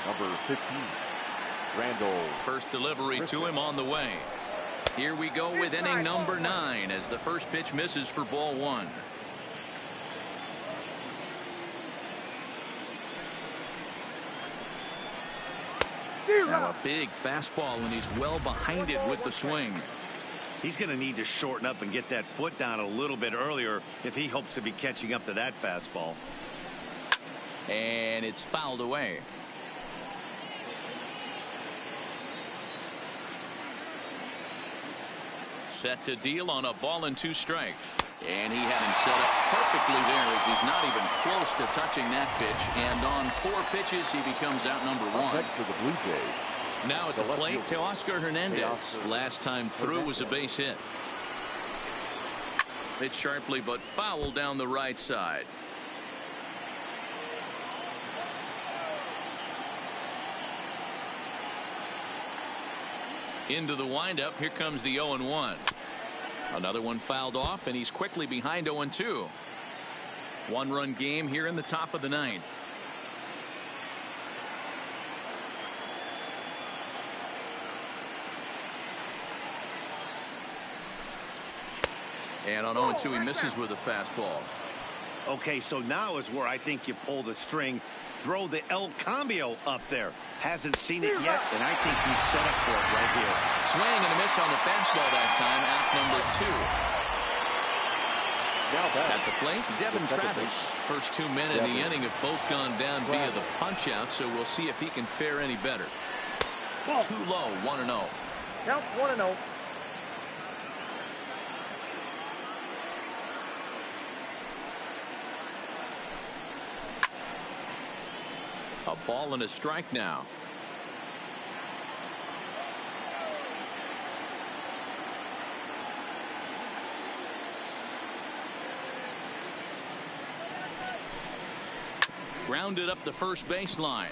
Number 15, Rendell. First delivery to him on the way. Here we go with inning number 9 as the first pitch misses for ball 1. Now a big fastball, and he's well behind it with the swing. He's going to need to shorten up and get that foot down a little bit earlier if he hopes to be catching up to that fastball. And it's fouled away. Set to deal on a ball and 2 strikes. And he had him set up perfectly there as he's not even close to touching that pitch. And on 4 pitches, he becomes out number 1. Next for the Blue Jays. Now at the plate, Teoscar Hernandez. Last time through was a base hit. Hit sharply but foul down the right side. Into the windup. Here comes the 0-1. Another one fouled off, and he's quickly behind 0-2. 1-run game here in the top of the 9th. And on 0-2, he misses with a fastball. Okay, so now is where I think you pull the string. Throw the El Cambio up there. Hasn't seen it yet, and I think he's set up for it right here. Swing and a miss on the fastball that time. Out number 2. Now back at the plate, Devin Travis. First 2 men in the inning have both gone down via the punch out, so we'll see if he can fare any better. Too low, 1-0. Count 1-0. A ball and a strike now. Grounded up the first baseline.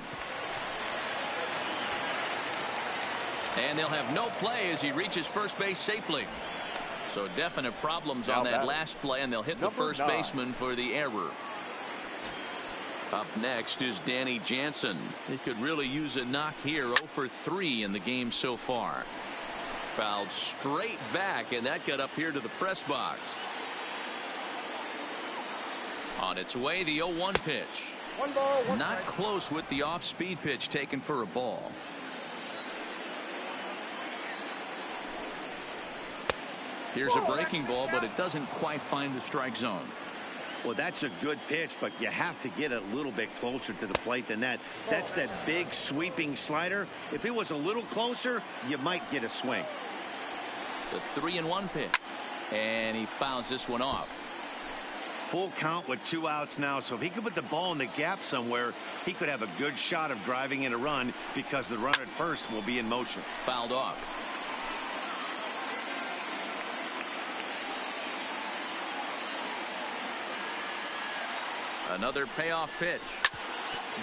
And they'll have no play as he reaches first base safely. So definite problems on that last play, and they'll hit the first baseman for the error. Up next is Danny Jansen. He could really use a knock here. 0 for 3 in the game so far. Fouled straight back, and that got up here to the press box. On its way, the 0-1 pitch. 1 ball, 1 Not strike. close with the off-speed pitch taken for a ball. Here's a breaking ball, but it doesn't quite find the strike zone. Well, that's a good pitch, but you have to get a little bit closer to the plate than that. That's that big sweeping slider. If it was a little closer, you might get a swing. The 3-1 pitch. And he fouls this one off. Full count with 2 outs now, so if he could put the ball in the gap somewhere, he could have a good shot of driving in a run because the runner at first will be in motion. Fouled off. Another payoff pitch.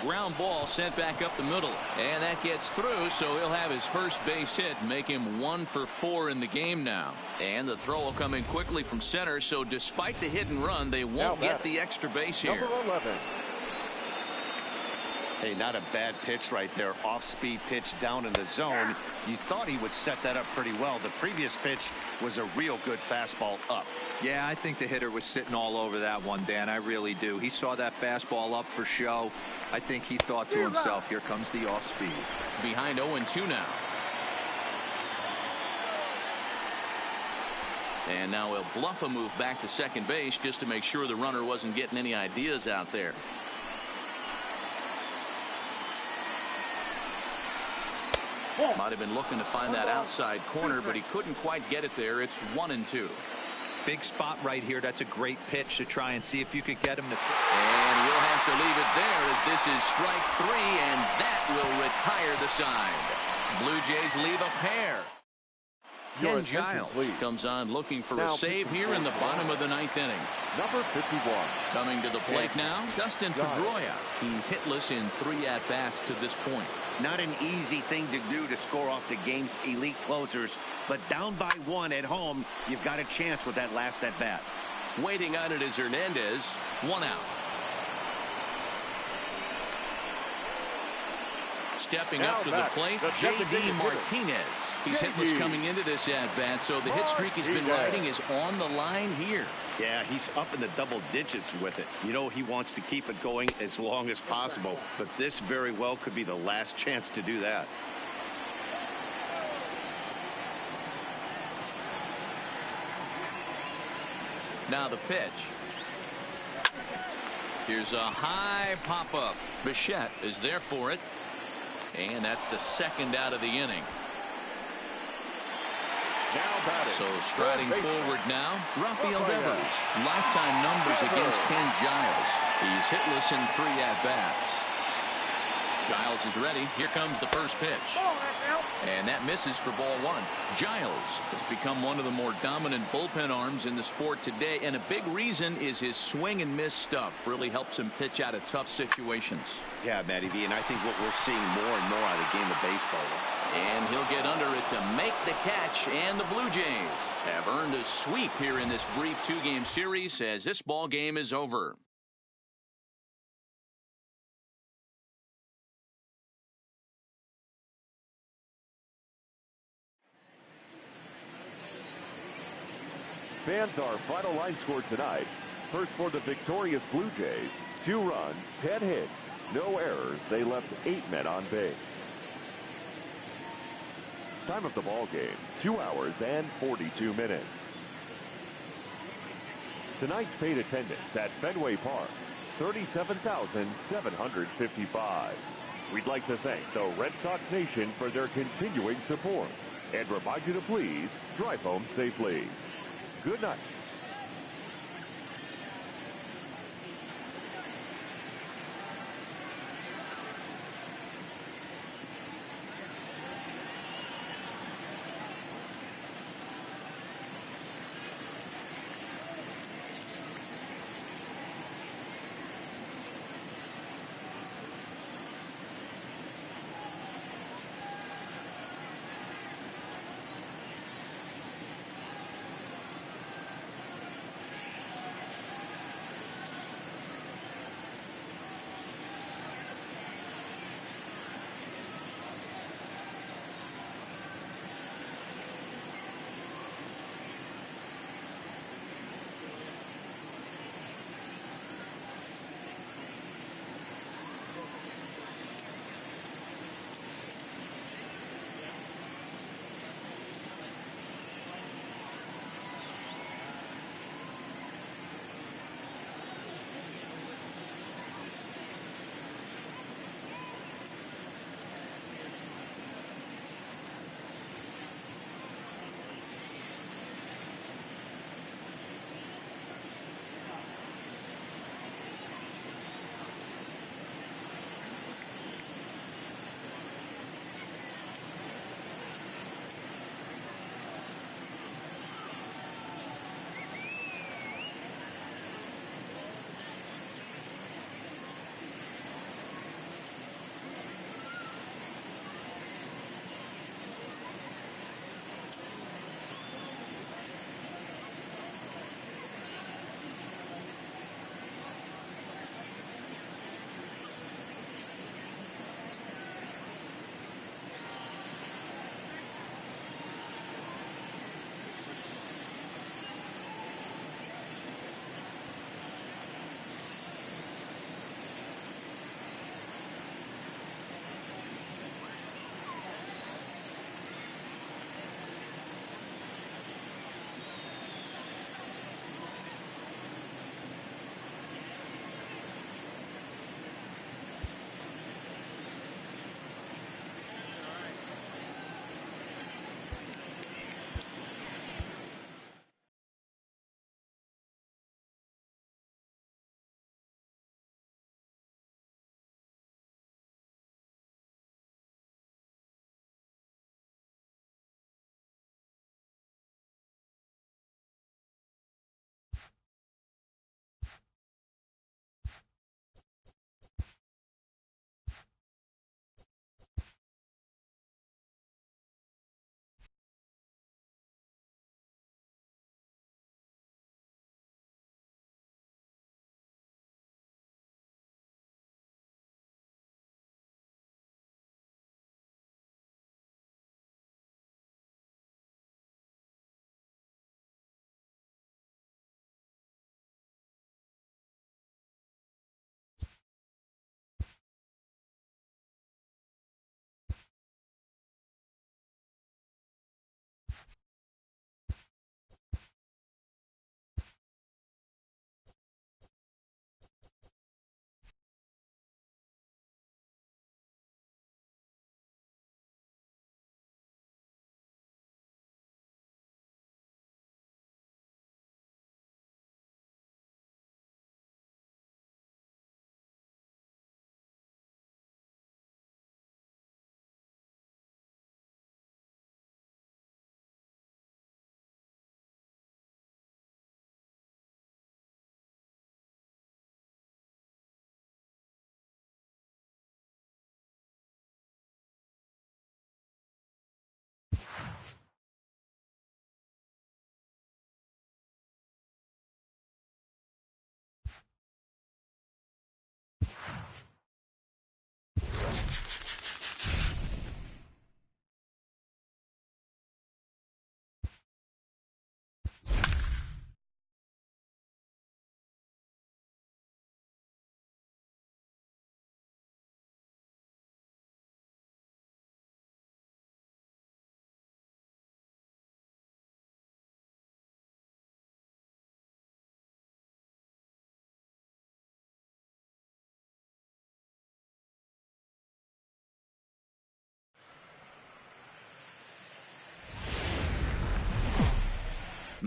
Ground ball sent back up the middle, and that gets through, so he'll have his first base hit, make him 1 for 4 in the game now. And the throw will come in quickly from center, so despite the hit and run, they won't get the extra base here. Number 11. Hey, not a bad pitch right there. Off-speed pitch down in the zone. You thought he would set that up pretty well. The previous pitch was a real good fastball up. Yeah, I think the hitter was sitting all over that one, Dan. I really do. He saw that fastball up for show. I think he thought to himself, here comes the off-speed. Behind 0-2 now. And now he'll bluff a move back to second base just to make sure the runner wasn't getting any ideas out there. Might have been looking to find that outside corner, but he couldn't quite get it there. It's 1-2. Big spot right here. That's a great pitch to try and see if you could get him to. And we'll have to leave it there as this is strike 3, and that will retire the side. Blue Jays leave a pair. Ken Giles comes on looking for a save here in the bottom of the 9th inning. Number 51. Coming to the plate now, Dustin Pedroia. He's hitless in 3 at-bats to this point. Not an easy thing to do to score off the game's elite closers, but down by 1 at home, you've got a chance with that last at-bat. Waiting on it is Hernandez. 1 out. Stepping up to the plate, J.D. Martinez. He's hitless coming into this at-bat, so the hit streak he's been riding is on the line here. Yeah, he's up in the double digits with it. You know he wants to keep it going as long as possible, but this very well could be the last chance to do that. Now the pitch. Here's a high pop-up. Bichette is there for it. And that's the 2nd out of the inning. So striding forward now, Rafael Devers. Lifetime numbers against Ken Giles. He's hitless in 3 at-bats. Giles is ready. Here comes the first pitch. And that misses for ball 1. Giles has become one of the more dominant bullpen arms in the sport today, and a big reason is his swing and miss stuff. Really helps him pitch out of tough situations. Yeah, Matty V, and I think what we're seeing more and more out of the game of baseball. And he'll get under it to make the catch, and the Blue Jays have earned a sweep here in this brief 2-game series as this ball game is over. Fans, our final line score tonight. First for the victorious Blue Jays, 2 runs, 10 hits, no errors. They left 8 men on base. Time of the ball game, 2 hours and 42 minutes. Tonight's paid attendance at Fenway Park, 37,755. We'd like to thank the Red Sox Nation for their continuing support and remind you to please drive home safely. Good night.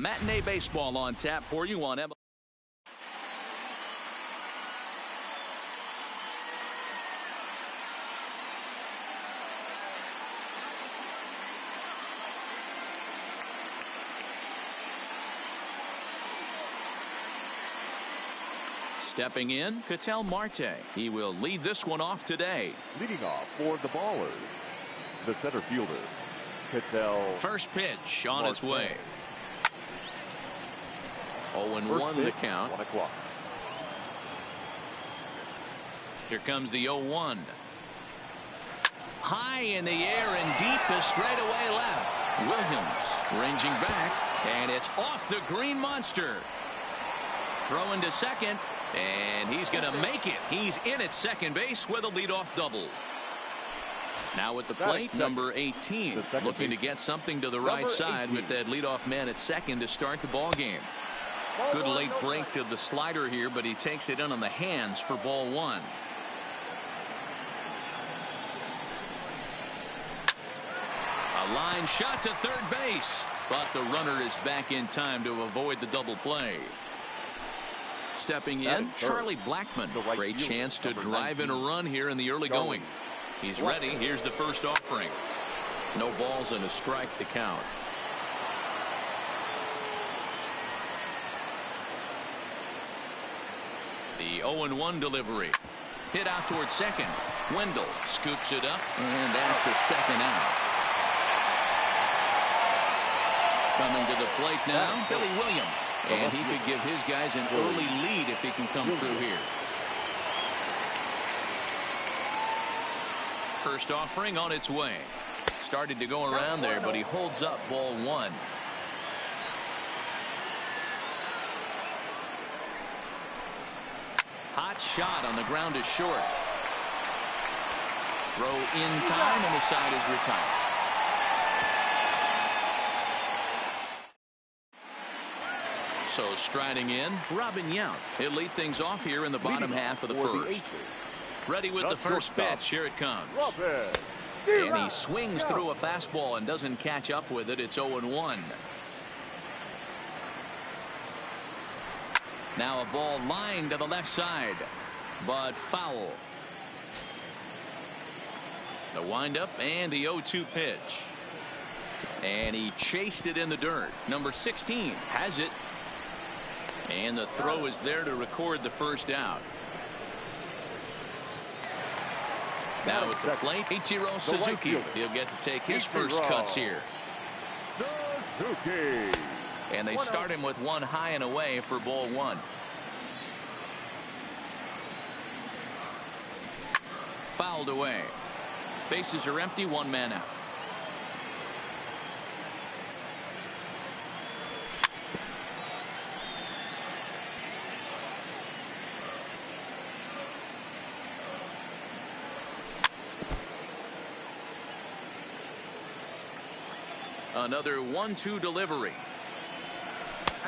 Matinee baseball on tap for you on MLB. Stepping in, Ketel Marte. He will lead this one off today. Leading off for the Ballers, the center fielder, Ketel. First pitch on its way. 0-1 the count. 1 o'clock. Here comes the 0-1. High in the air and deep to straightaway left. Williams ranging back, and it's off the green monster. Throwing to second, and he's going to make it. He's in at second base with a leadoff double. Now at the plate, number 18, looking to get something to the right side with that leadoff man at second to start the ball game. Good late break to the slider here, but he takes it in on the hands for ball one. A line shot to third base, but the runner is back in time to avoid the double play. Stepping in, Charlie Blackmon. Great chance to drive in a run here in the early going. He's ready. Here's the first offering. No balls and a strike to count. The 0-1 delivery. Hit out towards second. Wendell scoops it up, and that's the second out. Coming to the plate now, Billy Williams. And he could give his guys an early lead if he can come through here. First offering on its way. Started to go around there, but he holds up ball one. Hot shot on the ground is short. Throw in time, and the side is retired. So striding in, Robin Yount. He'll lead things off here in the bottom half of the first. Ready with the first pitch. Here it comes. And he swings through a fastball and doesn't catch up with it. It's 0-1. Now a ball lined to the left side, but foul. The windup and the 0-2 pitch. And he chased it in the dirt. Number 16 has it. And the throw is there to record the first out. Now at the plate, Ichiro Suzuki. He'll get to take his first cuts here. Suzuki. And they start him with one high and away for ball one. Fouled away. Bases are empty, one man out. Another 1-2 delivery.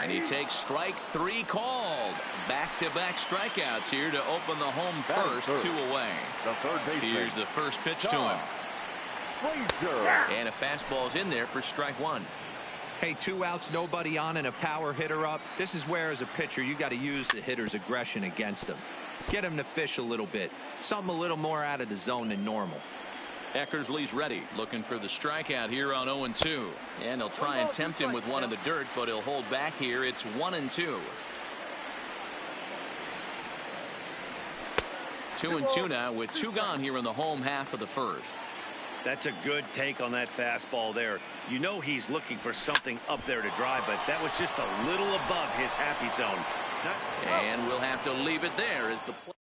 And he takes strike three called. Back-to-back strikeouts here to open the home first, 2 away. Here's the first pitch to him. And a fastball's in there for strike one. Hey, 2 outs, nobody on, and a power hitter up. This is where, as a pitcher, you got to use the hitter's aggression against him. Get him to fish a little bit. Something a little more out of the zone than normal. Eckersley's ready, looking for the strikeout here on 0-2. And he'll try and tempt him with one in the dirt, but he'll hold back here. It's 1-2. 2-2 now with 2 gone here in the home half of the first. That's a good take on that fastball there. You know he's looking for something up there to drive, but that was just a little above his happy zone. And we'll have to leave it there as the play.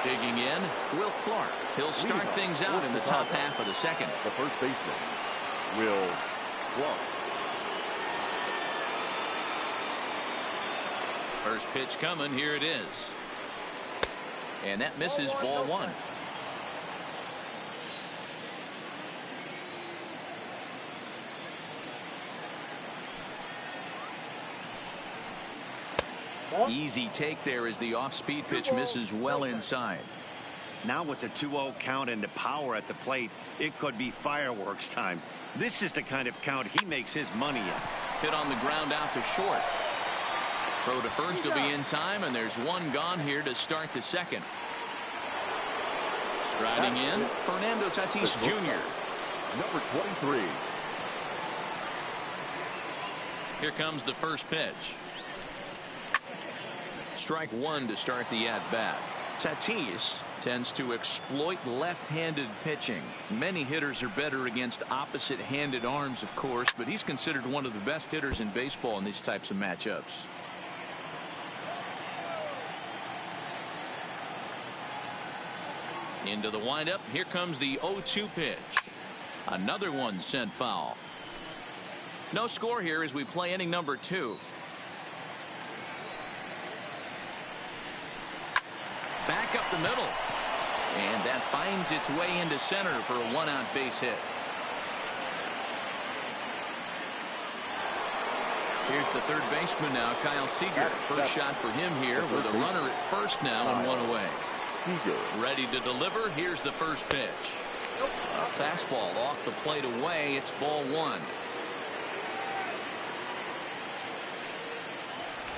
Digging in, Will Clark. He'll start things out in the top half of the second. The first baseman, Will Clark. First pitch coming. Here it is. And that misses ball one. Easy take there as the off-speed pitch misses well inside. Now with the 2-0 count and the power at the plate, it could be fireworks time. This is the kind of count he makes his money in. Hit on the ground out to short. Throw to first will be in time, and there's one gone here to start the second. Striding in, Fernando Tatis Jr. Number 23. Here comes the first pitch. Strike one to start the at-bat. Tatis tends to exploit left-handed pitching. Many hitters are better against opposite-handed arms, of course, but he's considered one of the best hitters in baseball in these types of matchups. Into the windup. Here comes the 0-2 pitch. Another one sent foul. No score here as we play inning number 2. Back up the middle. And that finds its way into center for a one-out base hit. Here's the third baseman now, Kyle Seager. First shot for him here with a runner at first now and one away. Ready to deliver. Here's the first pitch. A fastball off the plate away. It's ball one.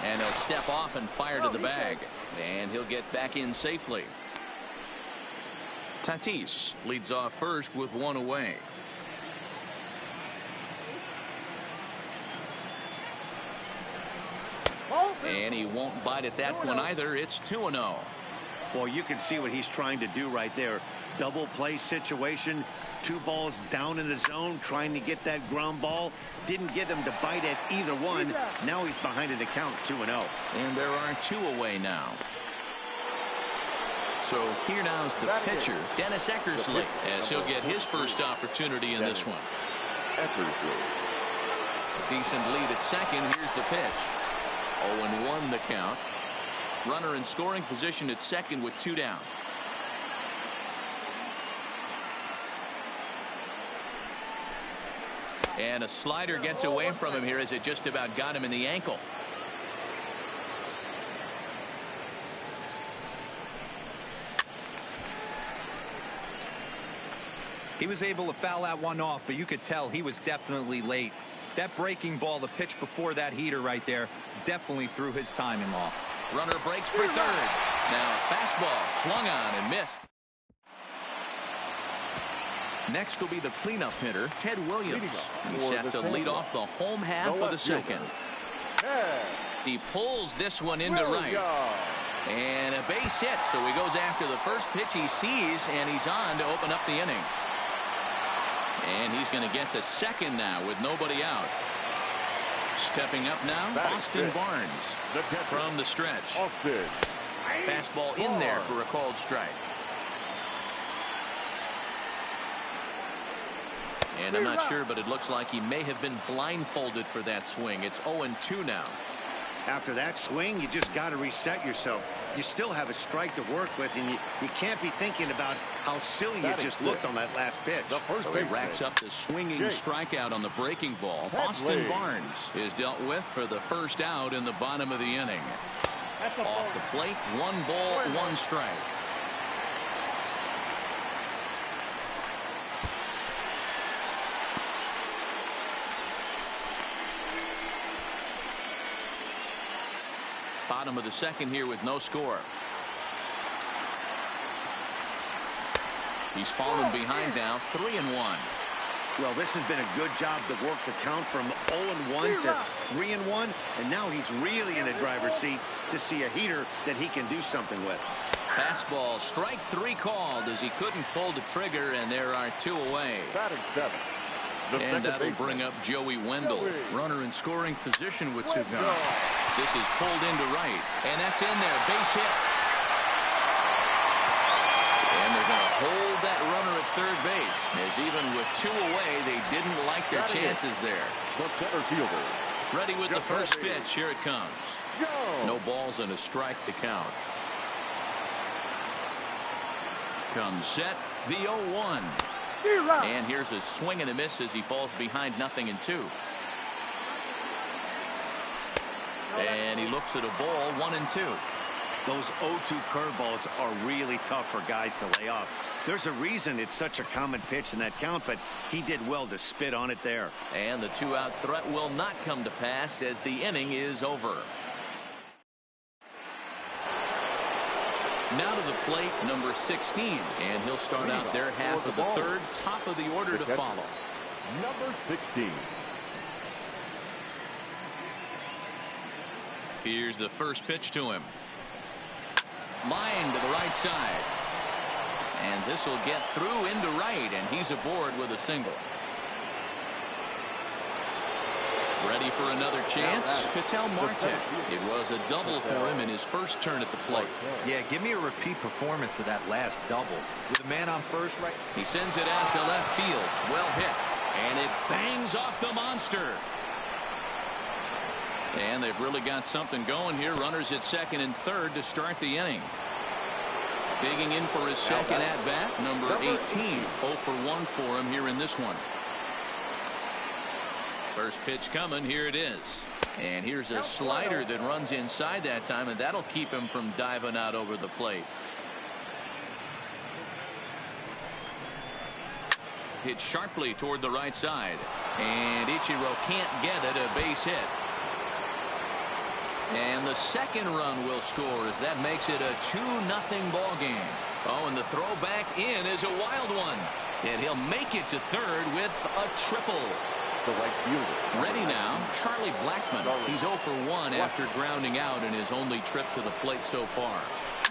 And he'll step off and fire to the bag. And he'll get back in safely. Tatis leads off first with one away. And he won't bite at that one either. It's 2-0. Well, you can see what he's trying to do right there. Double play situation. 2 balls down in the zone, trying to get that ground ball. Didn't get him to bite at either one. Now he's behind in the count, 2-0. And there are 2 away now. So here now's the pitcher, Dennis Eckersley, as he'll get his first opportunity in this one. Decent lead at second. Here's the pitch. 0-1 the count. Runner in scoring position at second with 2 down. And a slider gets away from him here as it just about got him in the ankle. He was able to foul that one off, but you could tell he was definitely late. That breaking ball, the pitch before that heater right there, definitely threw his timing off. Runner breaks for third. Now a fastball swung on and missed. Next will be the cleanup hitter, Ted Williams. He's set to lead off the home half of the second. He pulls this one into right. And a base hit, so he goes after the first pitch he sees, and he's on to open up the inning. And he's going to get to second now with nobody out. Stepping up now, Austin Barnes from the stretch. Fastball in there for a called strike. And I'm not sure, but it looks like he may have been blindfolded for that swing. It's 0-2 now. After that swing, you just got to reset yourself. You still have a strike to work with, and you can't be thinking about how silly you just looked on that last pitch. So he racks up the swinging strikeout on the breaking ball. Austin Barnes is dealt with for the first out in the bottom of the inning. Off the plate, 1 ball, 1 strike. Bottom of the second here with no score. He's fallen behind now, 3-1. Well, this has been a good job to work the count from 0-1 to 3-1, and now he's really in the driver's seat to see a heater that he can do something with. Fastball, strike 3 called as he couldn't pull the trigger, and there are 2 away. And that'll bring up Joey Wendell. Runner in scoring position with 2 gone. This is pulled into right, and that's in there. Base hit. And they're going to hold that runner at third base, as even with 2 away, they didn't like their chances there. Ready with the first pitch. Here it comes. No balls and a strike to count. Comes set, the 0-1. And here's a swing and a miss as he falls behind 0-2. And he looks at a ball, 1-2. Those 0-2 curveballs are really tough for guys to lay off. There's a reason it's such a common pitch in that count, but he did well to spit on it there. And the 2-out threat will not come to pass as the inning is over. Now to the plate, number 16, and he'll start out their half of the third, top of the order to follow. Number 16. Here's the first pitch to him. Line to the right side. And this will get through into right, and he's aboard with a single. Ready for another chance? Ketel Marte. It was a double for him in his first turn at the plate. Yeah, give me a repeat performance of that last double. With a man on first, right? He sends it out to left field. Well hit. And it bangs off the monster. And they've really got something going here. Runners at second and third to start the inning. Digging in for his second at-bat, number 18. 0 for 1 for him here in this one. First pitch coming. Here it is. And here's a slider that runs inside that time, and that'll keep him from diving out over the plate. Hit sharply toward the right side. And Ichiro can't get it. A base hit. And the second run will score as that makes it a 2-0 ball game. Oh, and the throw back in is a wild one. And he'll make it to third with a triple. The right fielder. Ready now, Charlie Blackmon. He's 0 for 1 after grounding out in his only trip to the plate so far.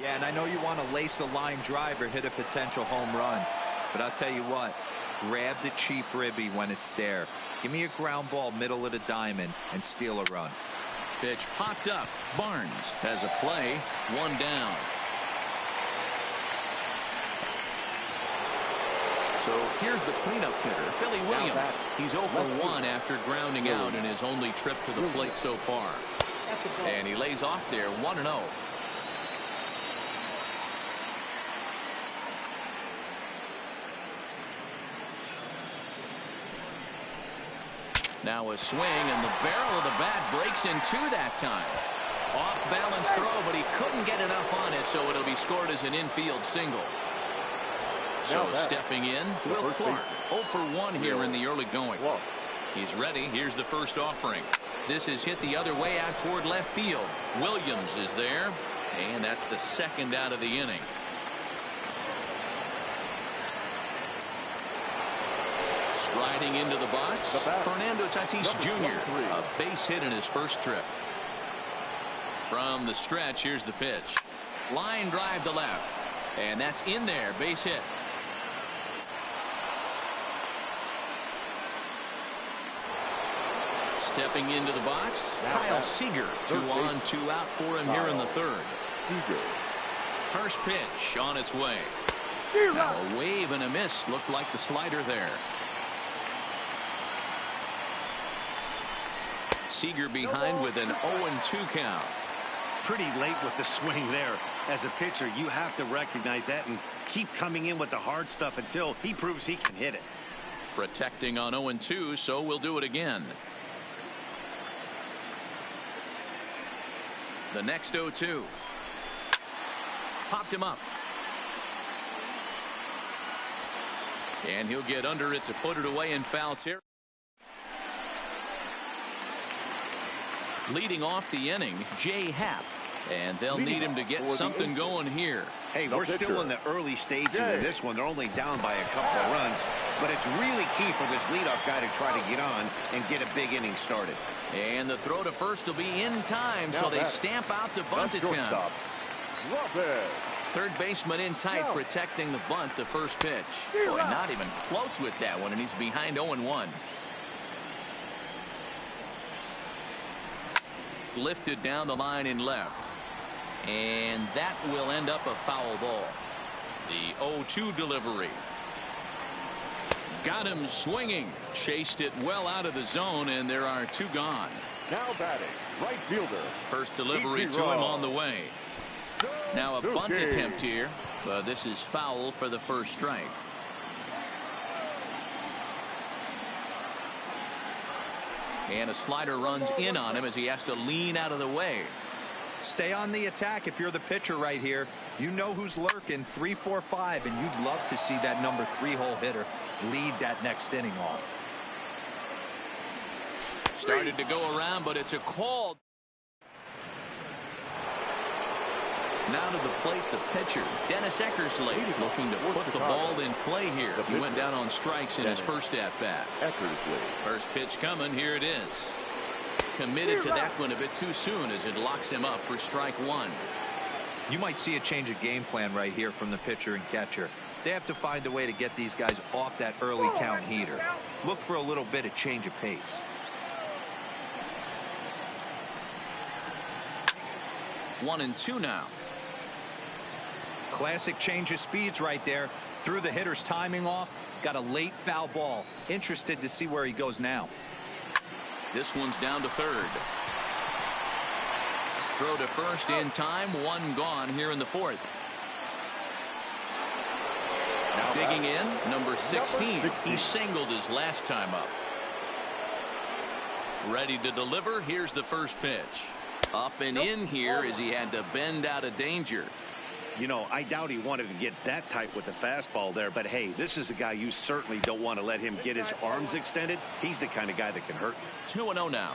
Yeah, and I know you want to lace a line drive or hit a potential home run. But I'll tell you what, grab the cheap ribby when it's there. Give me a ground ball middle of the diamond and steal a run. Pitch popped up. Barnes has a play. 1 down. So here's the cleanup hitter, Billy Williams. He's 0 for 1 after grounding out in his only trip to the plate so far. And he lays off there 1-0. Now a swing, and the barrel of the bat breaks in two that time. Off balance throw, but he couldn't get enough on it, so it'll be scored as an infield single. So stepping in, Will Clark, 0 for 1 here in the early going. He's ready. Here's the first offering. This is hit the other way out toward left field. Williams is there, and that's the second out of the inning. Striding into the box, Fernando Tatis Jr., a base hit in his first trip. From the stretch, here's the pitch. Line drive to left, and that's in there, base hit. Stepping into the box, Kyle Seager. 2 on, 2 out for him here in the third. First pitch on its way. Now a wave and a miss. Looked like the slider there. Seager behind with an 0-2 count. Pretty late with the swing there. As a pitcher, you have to recognize that and keep coming in with the hard stuff until he proves he can hit it. Protecting on 0-2, so we'll do it again. The next 0-2. Popped him up. And he'll get under it to put it away in foul territory. Leading off the inning, Jay Happ. And they'll need him to get something going here. Hey, we're still in the early stages of this one. They're only down by a couple of runs. But it's really key for this leadoff guy to try to get on and get a big inning started. And the throw to first will be in time, so they stamp out the bunt attempt. Third baseman in tight, protecting the bunt, the first pitch. Boy, not even close with that one, and he's behind 0-1. Lifted down the line in left. And that will end up a foul ball. The 0-2 delivery. Got him swinging. Chased it well out of the zone, and there are 2 gone. Now batting, right fielder. First delivery to him on the way. Now a bunt attempt here, but this is foul for the first strike. And a slider runs in on him as he has to lean out of the way. Stay on the attack if you're the pitcher right here. You know who's lurking, 3, 4, 5, and you'd love to see that number 3-hole hitter lead that next inning off. Started to go around, but it's a call. Now to the plate, the pitcher, Dennis Eckersley, looking to put the ball in play here. He went down on strikes in his first at-bat. First pitch coming, here it is. Committed to that one a bit too soon as it locks him up for strike one. You might see a change of game plan right here from the pitcher and catcher. They have to find a way to get these guys off that early count heater. Look for a little bit of change of pace. One and two now. Classic change of speeds right there. Threw the hitter's timing off. Got a late foul ball. Interested to see where he goes now. This one's down to third. Throw to first in time. One gone here in the fourth. Now digging in, number 16. He singled his last time up. Ready to deliver. Here's the first pitch. Up and in here as he had to bend out of danger. You know, I doubt he wanted to get that tight with the fastball there, but hey, this is a guy you certainly don't want to let him get his arms extended. He's the kind of guy that can hurt. 2-0 now.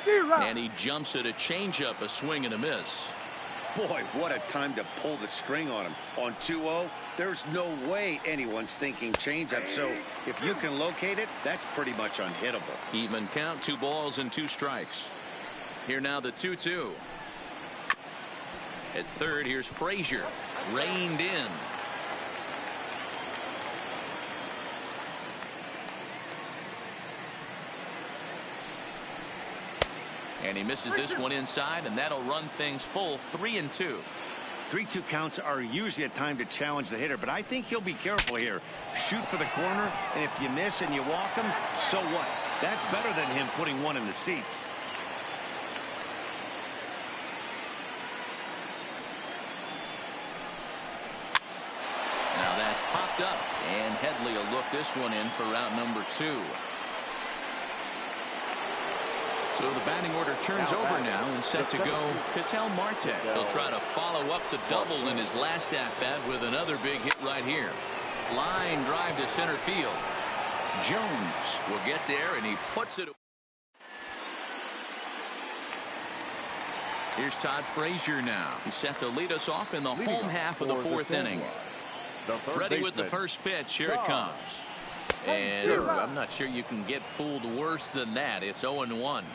And he jumps at a changeup, a swing and a miss. Boy, what a time to pull the string on him. On 2-0, there's no way anyone's thinking changeup, so if you can locate it, that's pretty much unhittable. Even count, 2 balls and 2 strikes. Here now the 2-2. At third, here's Frazier. Reined in. And he misses this one inside, and that'll run things full 3-2. 3-2 counts are usually a time to challenge the hitter, but I think he'll be careful here. Shoot for the corner, and if you miss and you walk him, so what? That's better than him putting one in the seats. Now that's popped up, and Headley will look this one in for route number 2. So the batting order turns over now and set to go Ketel Marte. He'll try to follow up the double in his last at-bat with another big hit right here. Line drive to center field. Jones will get there, and he puts it. Here's Todd Frazier now. He's set to lead us off in the home half of the fourth inning. Ready with the first pitch. Here it comes. And I'm not sure you can get fooled worse than that. It's 0-1.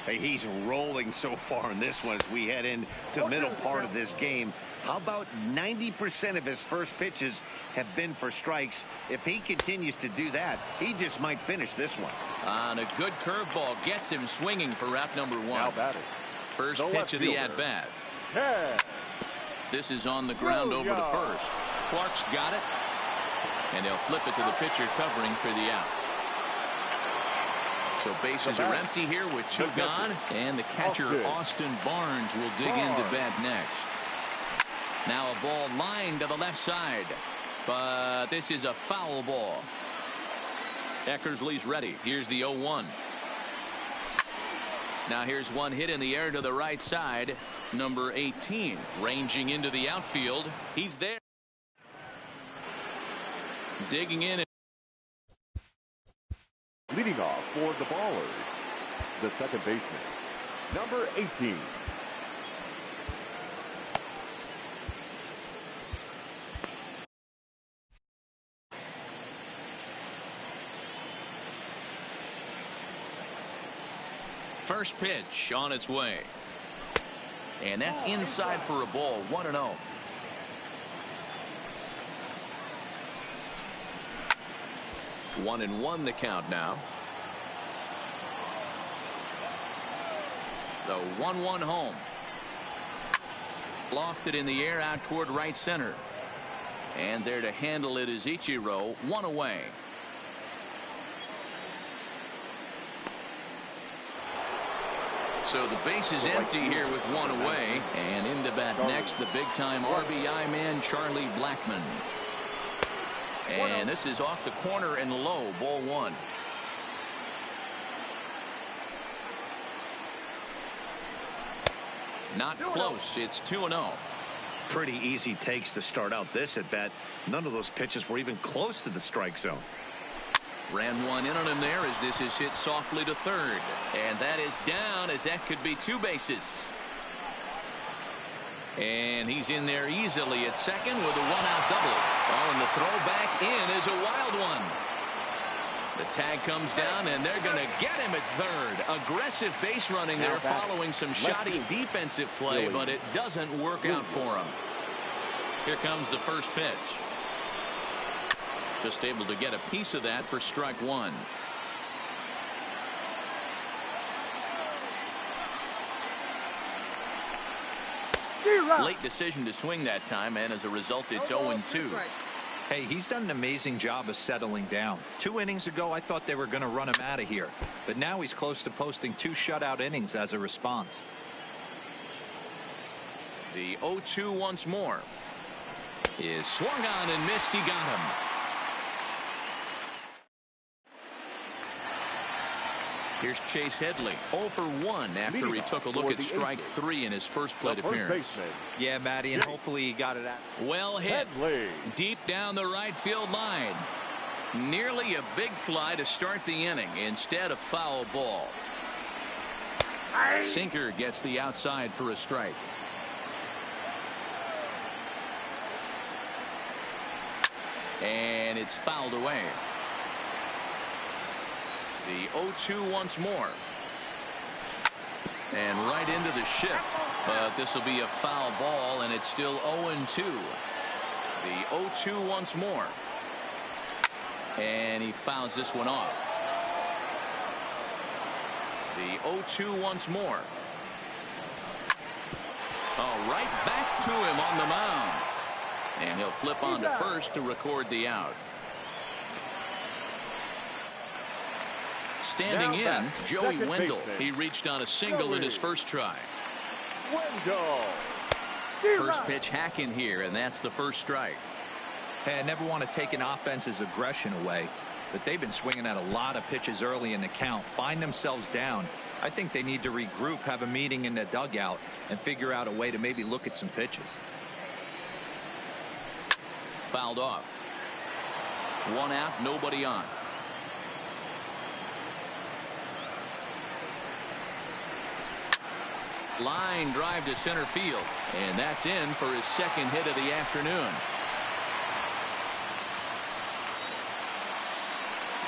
Hey, he's rolling so far in this one as we head into the middle part of this game. How about 90% of his first pitches have been for strikes? If he continues to do that, he just might finish this one. On a good curveball gets him swinging for route number 1. Now batting. First pitch of the at-bat. This is on the ground over to first. Clark's got it. And they'll flip it to the pitcher covering for the out. So bases are empty here with 2 gone. And the catcher, Austin Barnes, will dig into bat next. Now a ball lined to the left side. But this is a foul ball. Eckersley's ready. Here's the 0-1. Now here's one hit in the air to the right side. Number 18 ranging into the outfield. He's there. Digging in. Leading off for the Ballers, the second baseman, number 18. First pitch on its way. And that's inside for a ball. 1-0. One and one the count now. The 1-1 home. Lofted in the air out toward right center. And there to handle it is Ichiro. 1 away. So the base is empty here with 1 away. And into bat next, the big time RBI man, Charlie Blackmon. And this is off the corner and low. Ball 1. Not close. It's 2-0. Pretty easy takes to start out this at bat. None of those pitches were even close to the strike zone. Ran one in on him there as this is hit softly to third. And that is down, as that could be 2 bases. And he's in there easily at second with a 1-out double. Oh, and the throw back in is a wild one. The tag comes down, and they're going to get him at third. Aggressive base running there following some shoddy defensive play, but it doesn't work out for him. Here comes the first pitch. Just able to get a piece of that for strike one. Late decision to swing that time, and as a result, it's 0-2. Hey, he's done an amazing job of settling down. 2 innings ago, I thought they were going to run him out of here. But now he's close to posting 2 shutout innings as a response. The 0-2 once more. Is swung on and missed. He got him. Here's Chase Headley, 0 for 1 after he took a look at strike 3 in his first plate appearance. Yeah, Matty, and hopefully he got it out. Well hit. Deep down the right field line. Nearly a big fly to start the inning instead of foul ball. Sinker gets the outside for a strike. And it's fouled away. The 0-2 once more. And right into the shift. But this will be a foul ball, and it's still 0-2. The 0-2 once more. And he fouls this one off. The 0-2 once more. Oh, right back to him on the mound. And he'll flip on to first to record the out. Standing in, Joey Wendell. He reached on a single in his first try. First pitch hack in here, and that's the first strike. Hey, I never want to take an offense's aggression away, but they've been swinging at a lot of pitches early in the count, find themselves down. I think they need to regroup, have a meeting in the dugout, and figure out a way to maybe look at some pitches. Fouled off. 1 out, nobody on. Line drive to center field, and that's in for his second hit of the afternoon.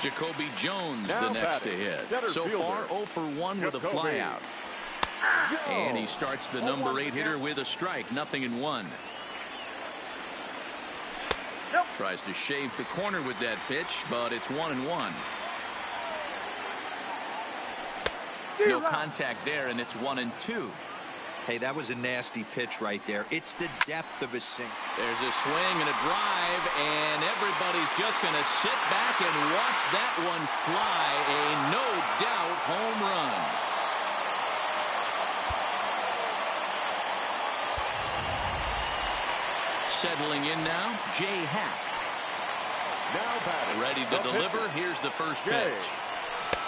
Jacoby Jones the next to hit. So far 0 for 1 with a flyout. And he starts the number 8 hitter with a strike. 0-1. Tries to shave the corner with that pitch, but it's 1-1. No contact there, and it's 1-2. Hey, that was a nasty pitch right there. It's the depth of his sink. There's a swing and a drive, and everybody's just going to sit back and watch that one fly. A no-doubt home run. Settling in now, Jay Happ. Ready to deliver. Here's the first pitch.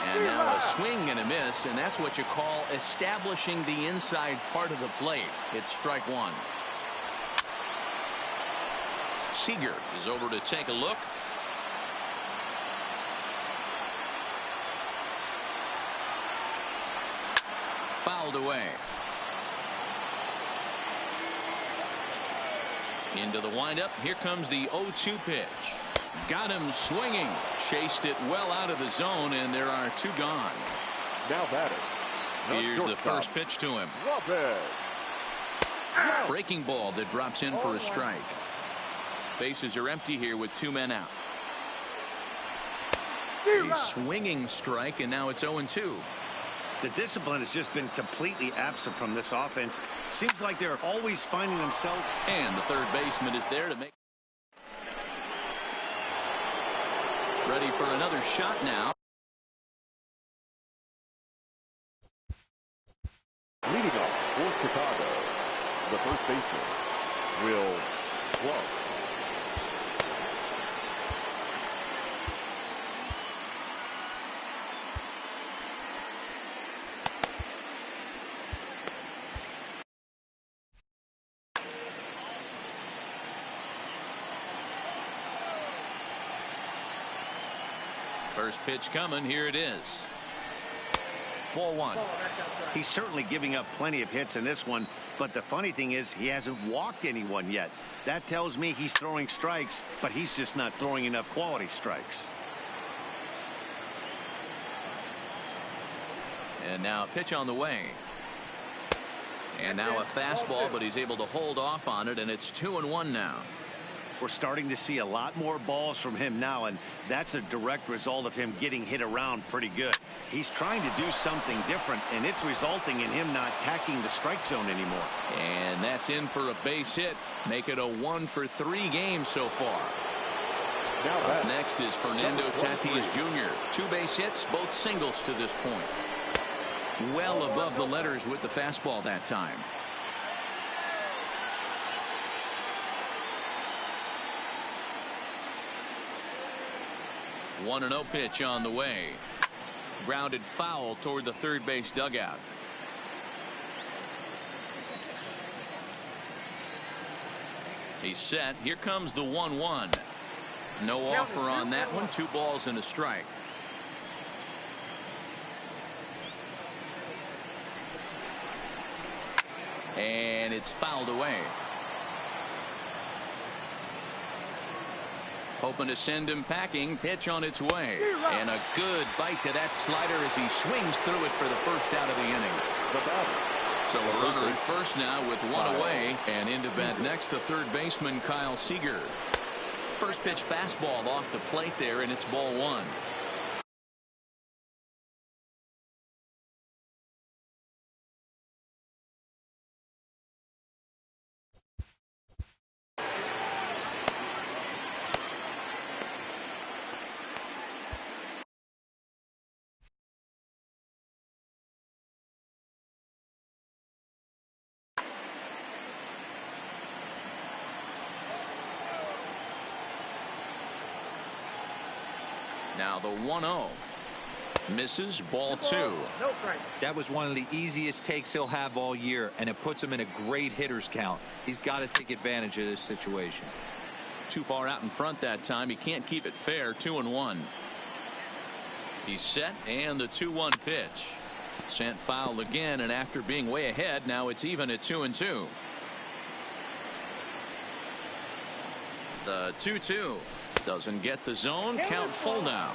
And now a swing and a miss, and that's what you call establishing the inside part of the plate. It's strike one. Seager is over to take a look. Fouled away. Into the windup. Here comes the 0-2 pitch. Got him swinging. Chased it well out of the zone, and there are 2 gone. Now batter. Here's the first pitch to him. Breaking ball that drops in for a strike. Bases are empty here with 2 men out. A swinging strike, and now it's 0-2. The discipline has just been completely absent from this offense. Seems like they're always finding themselves. And the third baseman is there to make. Ready for another shot now. Leading off for Chicago, the first baseman, Will Clark. First pitch coming. Here it is. Ball one. He's certainly giving up plenty of hits in this one, but the funny thing is he hasn't walked anyone yet. That tells me he's throwing strikes, but he's just not throwing enough quality strikes. And now a pitch on the way. And now a fastball, but he's able to hold off on it, and it's 2-1 now. We're starting to see a lot more balls from him now, and that's a direct result of him getting hit around pretty good. He's trying to do something different, and it's resulting in him not attacking the strike zone anymore. And that's in for a base hit. Make it a 1-for-3 game so far. Up next is Fernando Tatis Jr. 2 base hits, both singles to this point. Well above the letters with the fastball that time. One 1-0 pitch on the way. Grounded foul toward the third base dugout. He's set. Here comes the 1-1. No offer on that one. 2 balls and a strike. And it's fouled away. Hoping to send him packing. Pitch on its way. And a good bite to that slider as he swings through it for the first out of the inning. So a runner at first now with 1 away. And into bat next, the third baseman, Kyle Seager. First pitch fastball off the plate there, and it's ball 1. Now the 1-0 misses. Ball 2. That was one of the easiest takes he'll have all year, and it puts him in a great hitter's count. He's got to take advantage of this situation. Too far out in front that time. He can't keep it fair. 2-1. He's set, and the 2-1 pitch sent foul again, and after being way ahead, now it's even at 2-2. The 2-2 doesn't get the zone. Count full now.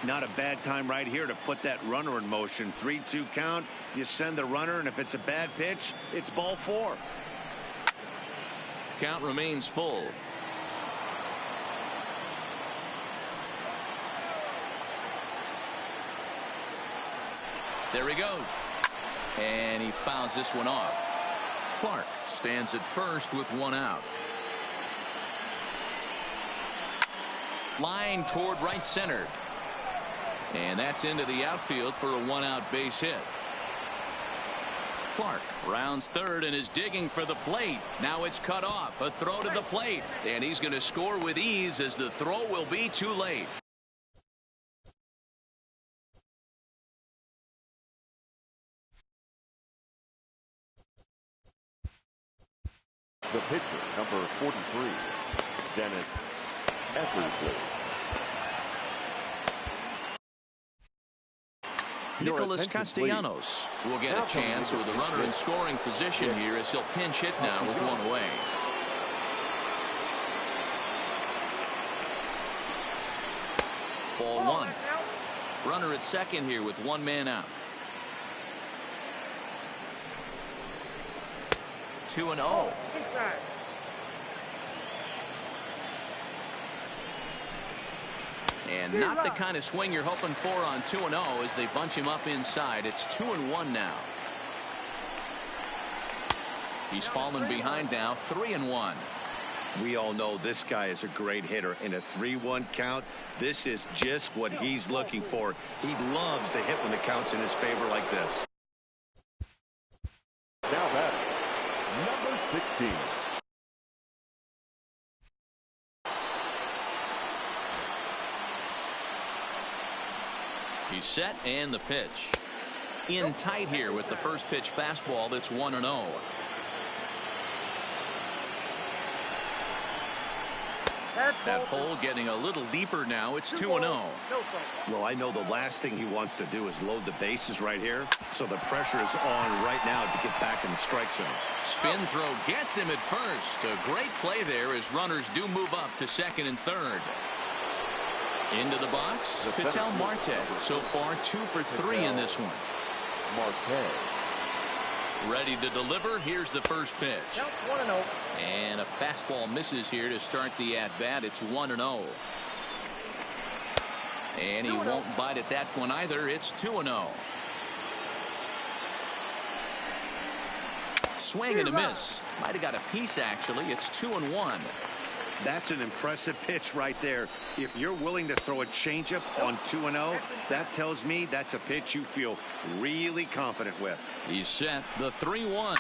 Not a bad time right here to put that runner in motion. 3-2 count. You send the runner, and if it's a bad pitch, it's ball 4. Count remains full. There he goes. And he fouls this one off. Clark stands at first with 1 out. Line toward right center. And that's into the outfield for a 1-out base hit. Clark rounds third and is digging for the plate. Now it's cut off. A throw to the plate. And he's going to score with ease as the throw will be too late. The pitcher, number 43, Dennis Eckersley. Nicholas Castellanos will get a chance with a runner in scoring position here as he'll pinch hit now with 1 away. Ball 1. Runner at second here with 1 man out. 2-0. And not the kind of swing you're hoping for on 2-0 as they bunch him up inside. It's 2-1 now. He's fallen behind now. 3-1. We all know this guy is a great hitter. In a 3-1 count, this is just what he's looking for. He loves to hit when the count's in his favor like this. Now batting, number 16. He's set, and the pitch. In tight here with the first pitch fastball that's 1-0. That hole getting a little deeper now. It's 2-0. Well, I know the last thing he wants to do is load the bases right here. So the pressure is on right now to get back in the strike zone. Spin throw gets him at first. A great play there as runners do move up to second and third. Into the box, Ketel Marte. So far 2 for 3 in this one. Marte. Ready to deliver. Here's the first pitch. Count 1-0. And a fastball misses here to start the at-bat. It's 1-0. And he won't bite at that one either. It's 2-0. Swing and a miss. Might have got a piece, actually. It's 2-1. That's an impressive pitch right there. If you're willing to throw a changeup on 2-0, that tells me that's a pitch you feel really confident with. He's set. The 3-1.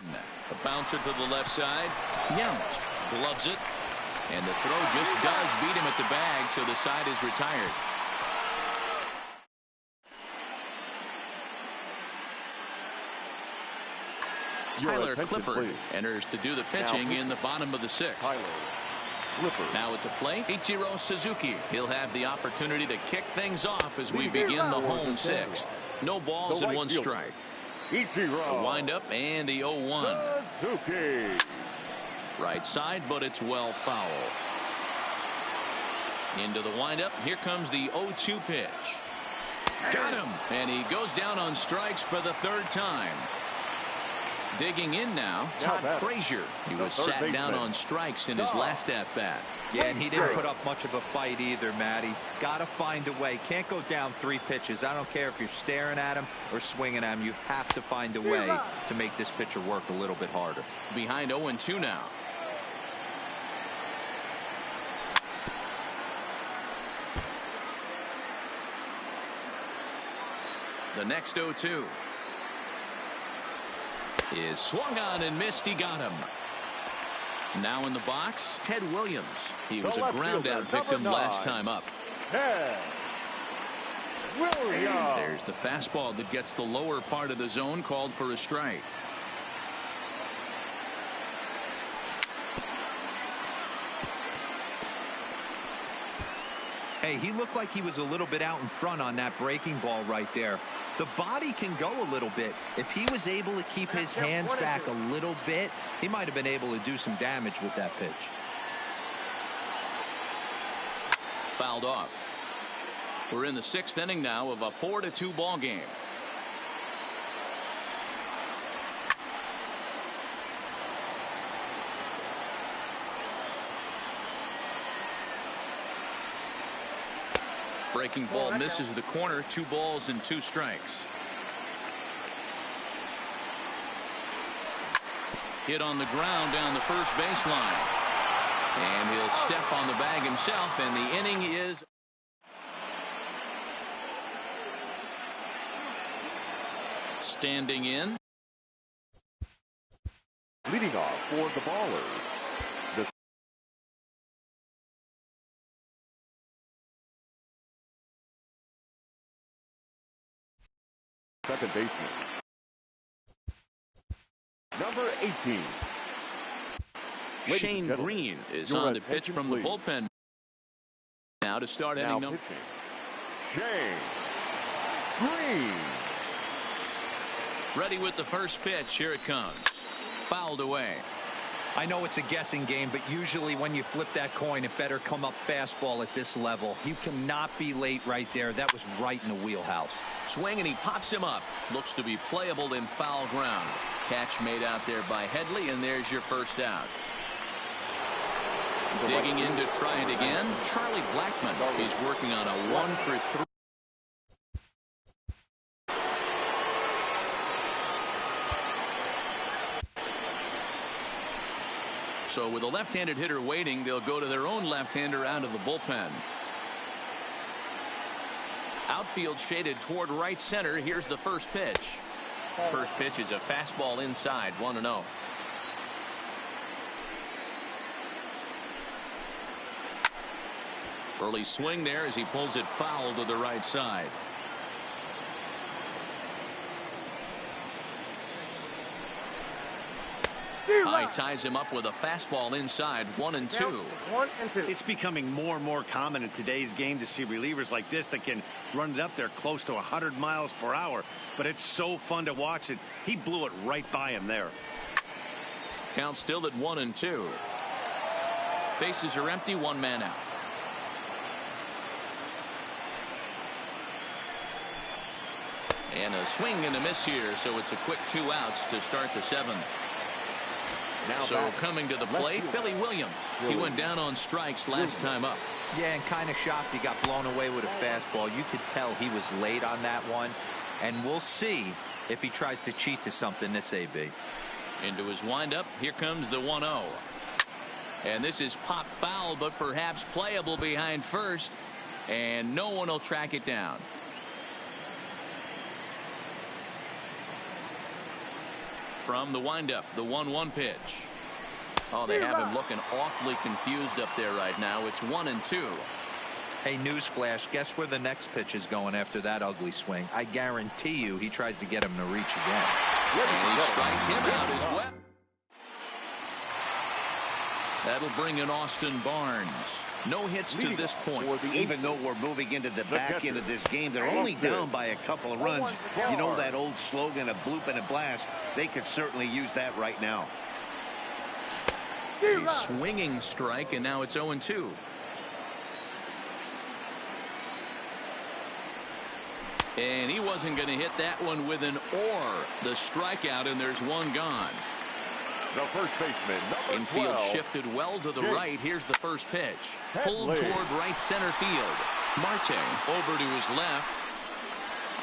A bouncer to the left side. Yount gloves it. And the throw just does beat him at the bag, so the side is retired. Tyler Clippard enters to do the pitching in the bottom of the 6th. Now at the plate, Ichiro Suzuki. He'll have the opportunity to kick things off as we begin the home 6th. No balls and 1 strike. Ichiro. The windup and the 0-1. Suzuki. Right side, but it's well foul. Into the windup. Here comes the 0-2 pitch. Got him. And he goes down on strikes for the 3rd time. Digging in now, Todd Frazier. He was sat down on strikes in his last at-bat. Yeah, and he didn't put up much of a fight either, Matty. Got to find a way. Can't go down 3 pitches. I don't care if you're staring at him or swinging at him. You have to find a way to make this pitcher work a little bit harder. Behind 0-2 now. The next 0-2. Is swung on and missed. He got him. Now in the box, Ted Williams. He was a ground out victim last time up. Ted Williams. There's the fastball that gets the lower part of the zone, called for a strike. Hey, he looked like he was a little bit out in front on that breaking ball right there. The body can go a little bit. If he was able to keep his hands back a little bit, he might have been able to do some damage with that pitch. Fouled off. We're in the 6th inning now of a 4-2 ball game. Breaking ball misses the corner. 2 balls and 2 strikes. Hit on the ground down the first baseline. And he'll step on the bag himself, and the inning is standing in. Leading off for the Ballers. Second baseman, number 18. Shane Green is on the pitch from the bullpen now to start inning number. Shane Green. Ready with the first pitch. Here it comes. Fouled away. I know it's a guessing game, but usually when you flip that coin, it better come up fastball at this level. You cannot be late right there. That was right in the wheelhouse. Swing, and he pops him up. Looks to be playable in foul ground. Catch made out there by Headley, and there's your first out. Digging in to try it again, Charlie Blackmon. He's working on a 1-for-3. So with a left-handed hitter waiting, they'll go to their own left-hander out of the bullpen. Outfield shaded toward right center. Here's the first pitch. First pitch is a fastball inside, 1-0. Early swing there as he pulls it foul to the right side. High ties him up with a fastball inside. 1-2. 1-2. It's becoming more and more common in today's game to see relievers like this that can run it up there close to 100 miles per hour. But it's so fun to watch it. He blew it right by him there. Count still at 1-2. Bases are empty. One man out. And a swing and a miss here, so it's a quick 2 outs to start the 7th. So coming to the plate, Billy Williams. He went down on strikes last time up. Yeah, and kind of shocked he got blown away with a fastball. You could tell he was late on that one. And we'll see if he tries to cheat to something this AB. Into his windup. Here comes the 1-0. And this is pop foul, but perhaps playable behind first. And no one will track it down. From the windup, the 1-1 pitch. Oh, they have him looking awfully confused up there right now. It's 1-2. Hey, newsflash, guess where the next pitch is going after that ugly swing? I guarantee you he tries to get him to reach again. And he strikes him out as well. That'll bring in Austin Barnes. No hits to this point. Even though we're moving into the back end of this game, they're only down by a couple of runs. You know that old slogan, a bloop and a blast. They could certainly use that right now. A swinging strike, and now it's 0-2. And he wasn't going to hit that one with an or. The strikeout, and there's one gone. The first baseman, number 12. Infield shifted well to the right. Here's the first pitch. Pulled toward right center field. Marte over to his left.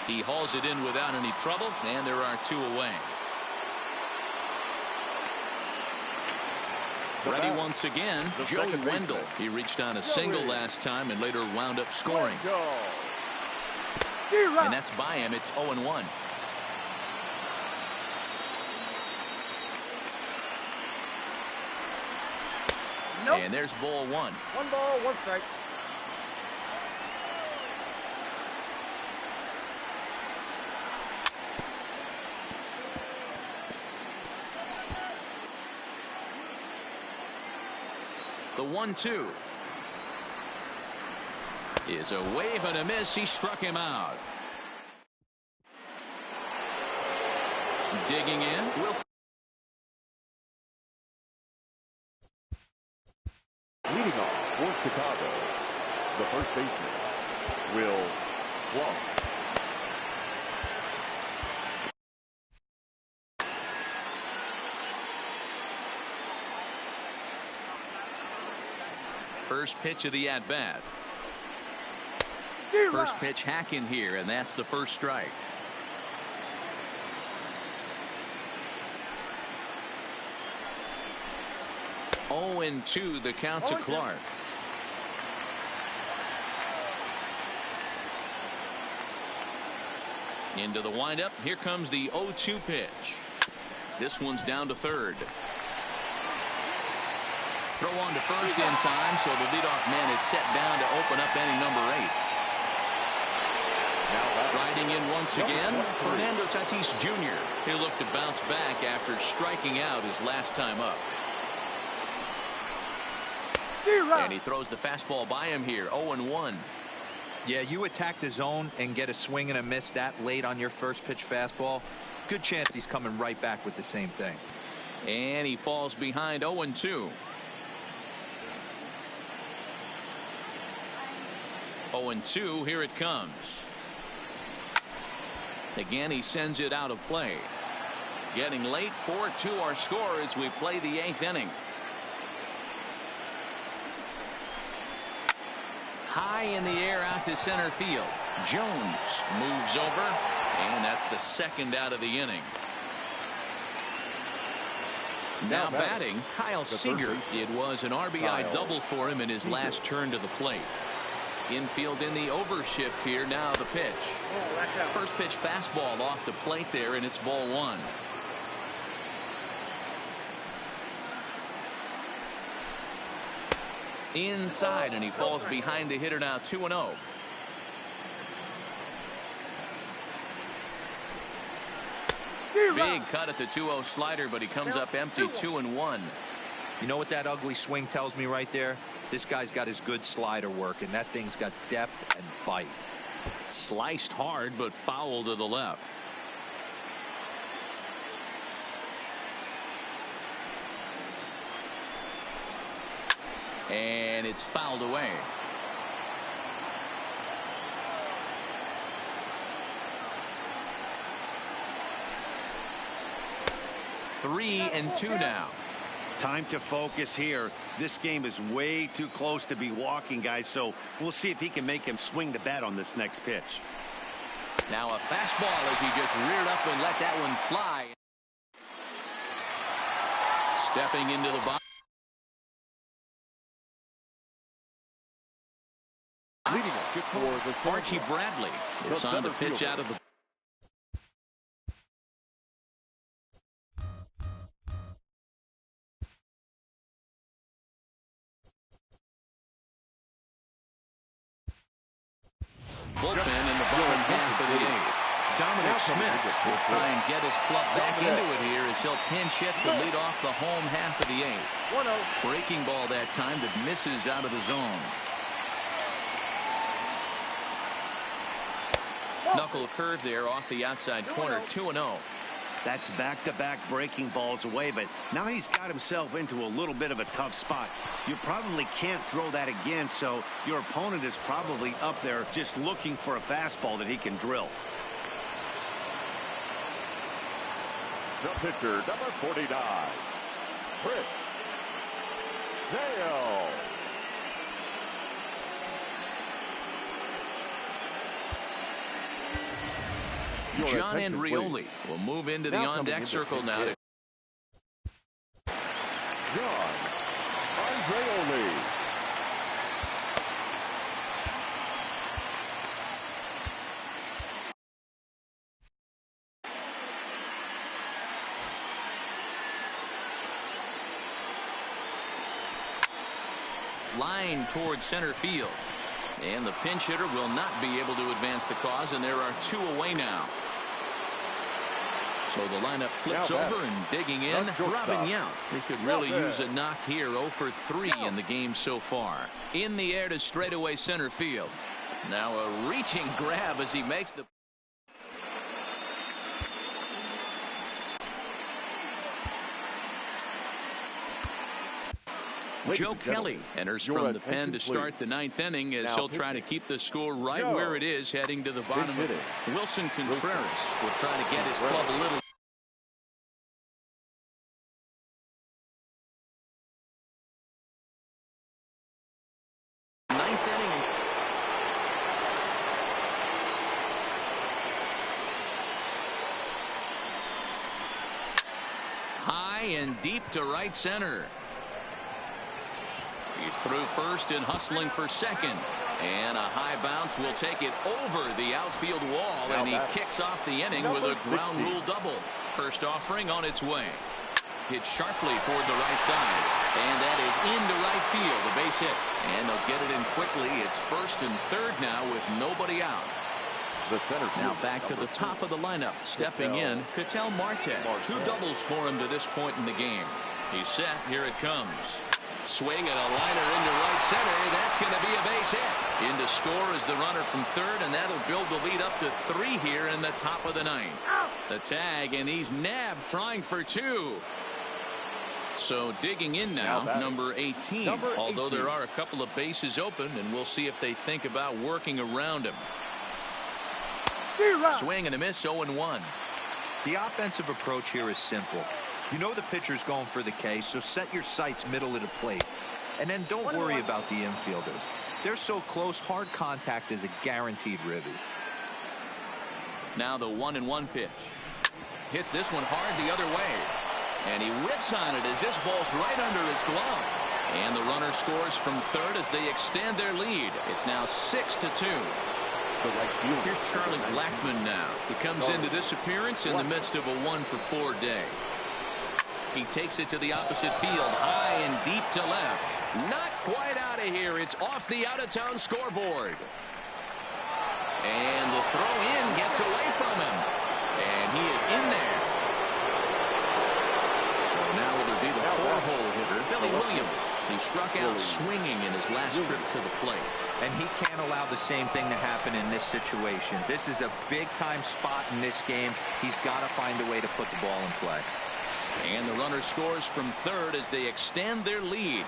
He hauls it in without any trouble, and there are 2 away. Ready once again, Joey Wendell. He reached on a single last time and later wound up scoring. And that's by him. It's 0-1. Nope. And there's ball 1. 1 ball, 1 strike. The 1-2 is a wave and a miss. He struck him out. Digging in. Leading off for Chicago, the first baseman, Will Clark. First pitch of the at-bat. First pitch hack in here, and that's the first strike. Oh, and 2 the count to Clark. Into the windup. Here comes the 0-2 pitch. This one's down to third. Throw on to first in time, so the leadoff man is set down to open up inning number 8. Riding in once again, Fernando Tatis Jr. He'll look to bounce back after striking out his last time up. And he throws the fastball by him here. 0-1. Yeah, you attack the zone and get a swing and a miss that late on your first pitch fastball. Good chance he's coming right back with the same thing. And he falls behind. 0-2. 0-2. Here it comes. Again, he sends it out of play. Getting late. 4-2 our score as we play the 8th inning. High in the air out to center field. Jones moves over, and that's the second out of the inning. Now batting, Kyle Seager. It was an RBI double for him in his last turn to the plate. Infield in the overshift here. Now the pitch. First pitch fastball off the plate there, and it's ball 1. Inside, and he falls behind the hitter now. 2-0. Big cut at the 2-0 slider, but he comes up empty, 2-1. You know what that ugly swing tells me right there? This guy's got his good slider work, and that thing's got depth and bite. Sliced hard, but foul to the left. And it's fouled away. Three and two now. Time to focus here. This game is way too close to be walking, guys, so we'll see if he can make him swing the bat on this next pitch. Now a fastball as he just reared up and let that one fly. Stepping into the box. Leading up for the Archie Bradley is on the pitch out of the bullpen in the bottom half of the eighth. Dominic Smith will try and get his club back into it here as he'll pinch hit to lead off the home half of the eighth. Breaking ball that time that misses out of the zone. Knuckle curve there off the outside corner, 2-0. That's back-to-back breaking balls away, but now he's got himself into a little bit of a tough spot. You probably can't throw that again, so your opponent is probably up there just looking for a fastball that he can drill. The pitcher, number 49, Chris Sale. John Andrioli will move into the on-deck circle now. John Andrioli. Line towards center field. And the pinch hitter will not be able to advance the cause, and there are two away now. So the lineup flips over and digging in, Robin Yount. He could really use a knock here. 0 for 3 in the game so far. In the air to straightaway center field. Now a reaching grab as he makes the Joe Kelly enters from the pen to start the ninth inning as he'll try to keep the score right where it is heading to the bottom of it. Wilson Contreras will try to get his club a little. Ninth inning. High and deep to right center. He's through first and hustling for second. And a high bounce will take it over the outfield wall. And he kicks off the inning with a ground rule double. First offering on its way. Hit sharply toward the right side. And that is into right field. A base hit. And they'll get it in quickly. It's first and third now with nobody out. Now back to the top of the lineup. Stepping in, Ketel Marte. Two doubles for him to this point in the game. He's set. Here it comes. Swing and a liner into right center. That's going to be a base hit. In to score is the runner from third, and that'll build the lead up to 3 here in the top of the ninth. The tag, and he's nabbed trying for 2. So digging in now, number 18. Although there are a couple of bases open, and we'll see if they think about working around him. Swing and a miss, 0-1. The offensive approach here is simple. You know the pitcher's going for the K, so set your sights middle of the plate. And then don't worry about the infielders. They're so close, hard contact is a guaranteed ribby. Now the 1-1 pitch. Hits this one hard the other way. And he whips on it as this ball's right under his glove. And the runner scores from third as they extend their lead. It's now 6-2. Here's Charlie Blackmon now. He comes into this appearance in the midst of a 1-for-4 day. He takes it to the opposite field, high and deep to left. Not quite out of here. It's off the out-of-town scoreboard. And the throw in gets away from him. And he is in there. Williams. He struck out swinging in his last trip to the plate. And he can't allow the same thing to happen in this situation. This is a big-time spot in this game. He's got to find a way to put the ball in play. And the runner scores from third as they extend their lead.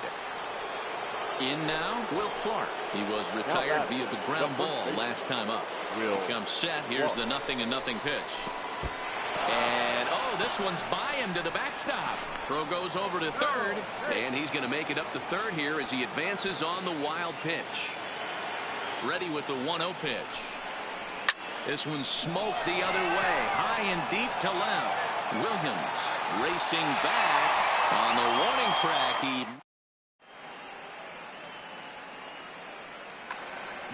In now, Will Clark. He was retired via the ground ball last time up. He comes set. Here's the 0-0 pitch. And, oh, this one's by him to the backstop. Throw goes over to third, and he's going to make it up to third here as he advances on the wild pitch. Ready with the 1-0 pitch. This one's smoked the other way, high and deep to left. Williams racing back on the warning track.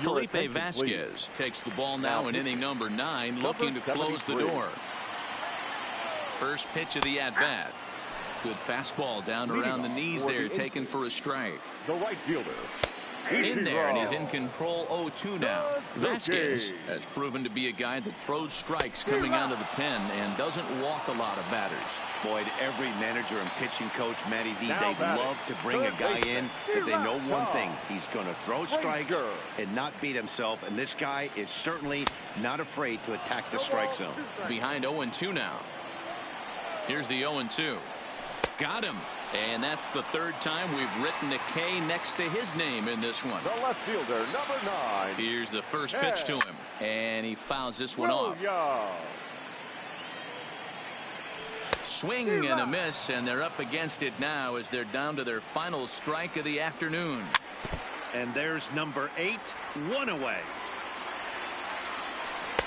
Felipe Vasquez takes the ball now in inning number 9, looking to close the door. First pitch of the at-bat. Good fastball down around the knees there, taken for a strike. The right fielder. In there, and he's in control 0-2 now. Vasquez has proven to be a guy that throws strikes coming out of the pen and doesn't walk a lot of batters. Boyd, every manager and pitching coach, Matty D, they love to bring a guy in if they know one thing. He's going to throw strikes and not beat himself, and this guy is certainly not afraid to attack the strike zone. Behind 0-2 now. Here's the 0-2. Got him. And that's the third time we've written a K next to his name in this one. The left fielder, number 9. Here's the first pitch to him. And he fouls this one off. Swing and a miss, and they're up against it now as they're down to their final strike of the afternoon. And there's number 8, 1 away.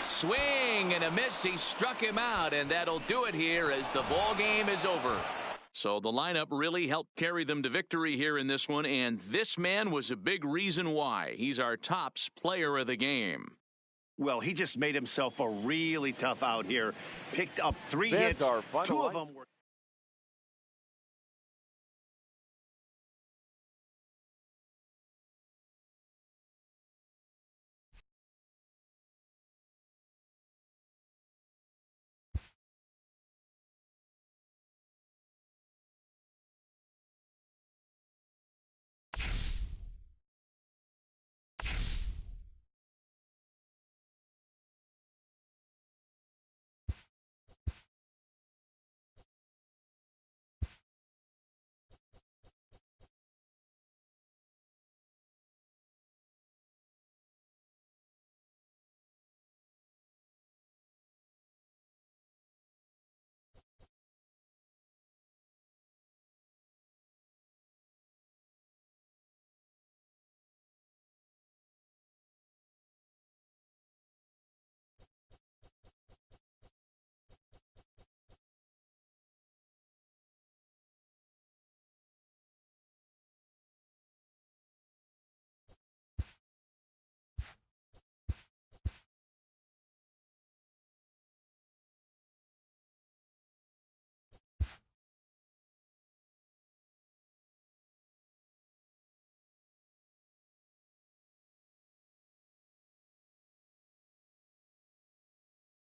Swing and a miss. He struck him out, and that'll do it here as the ball game is over. So the lineup really helped carry them to victory here in this one, and this man was a big reason why. He's our tops player of the game. Well, he just made himself a really tough out here. Picked up 3 hits. 2 of them were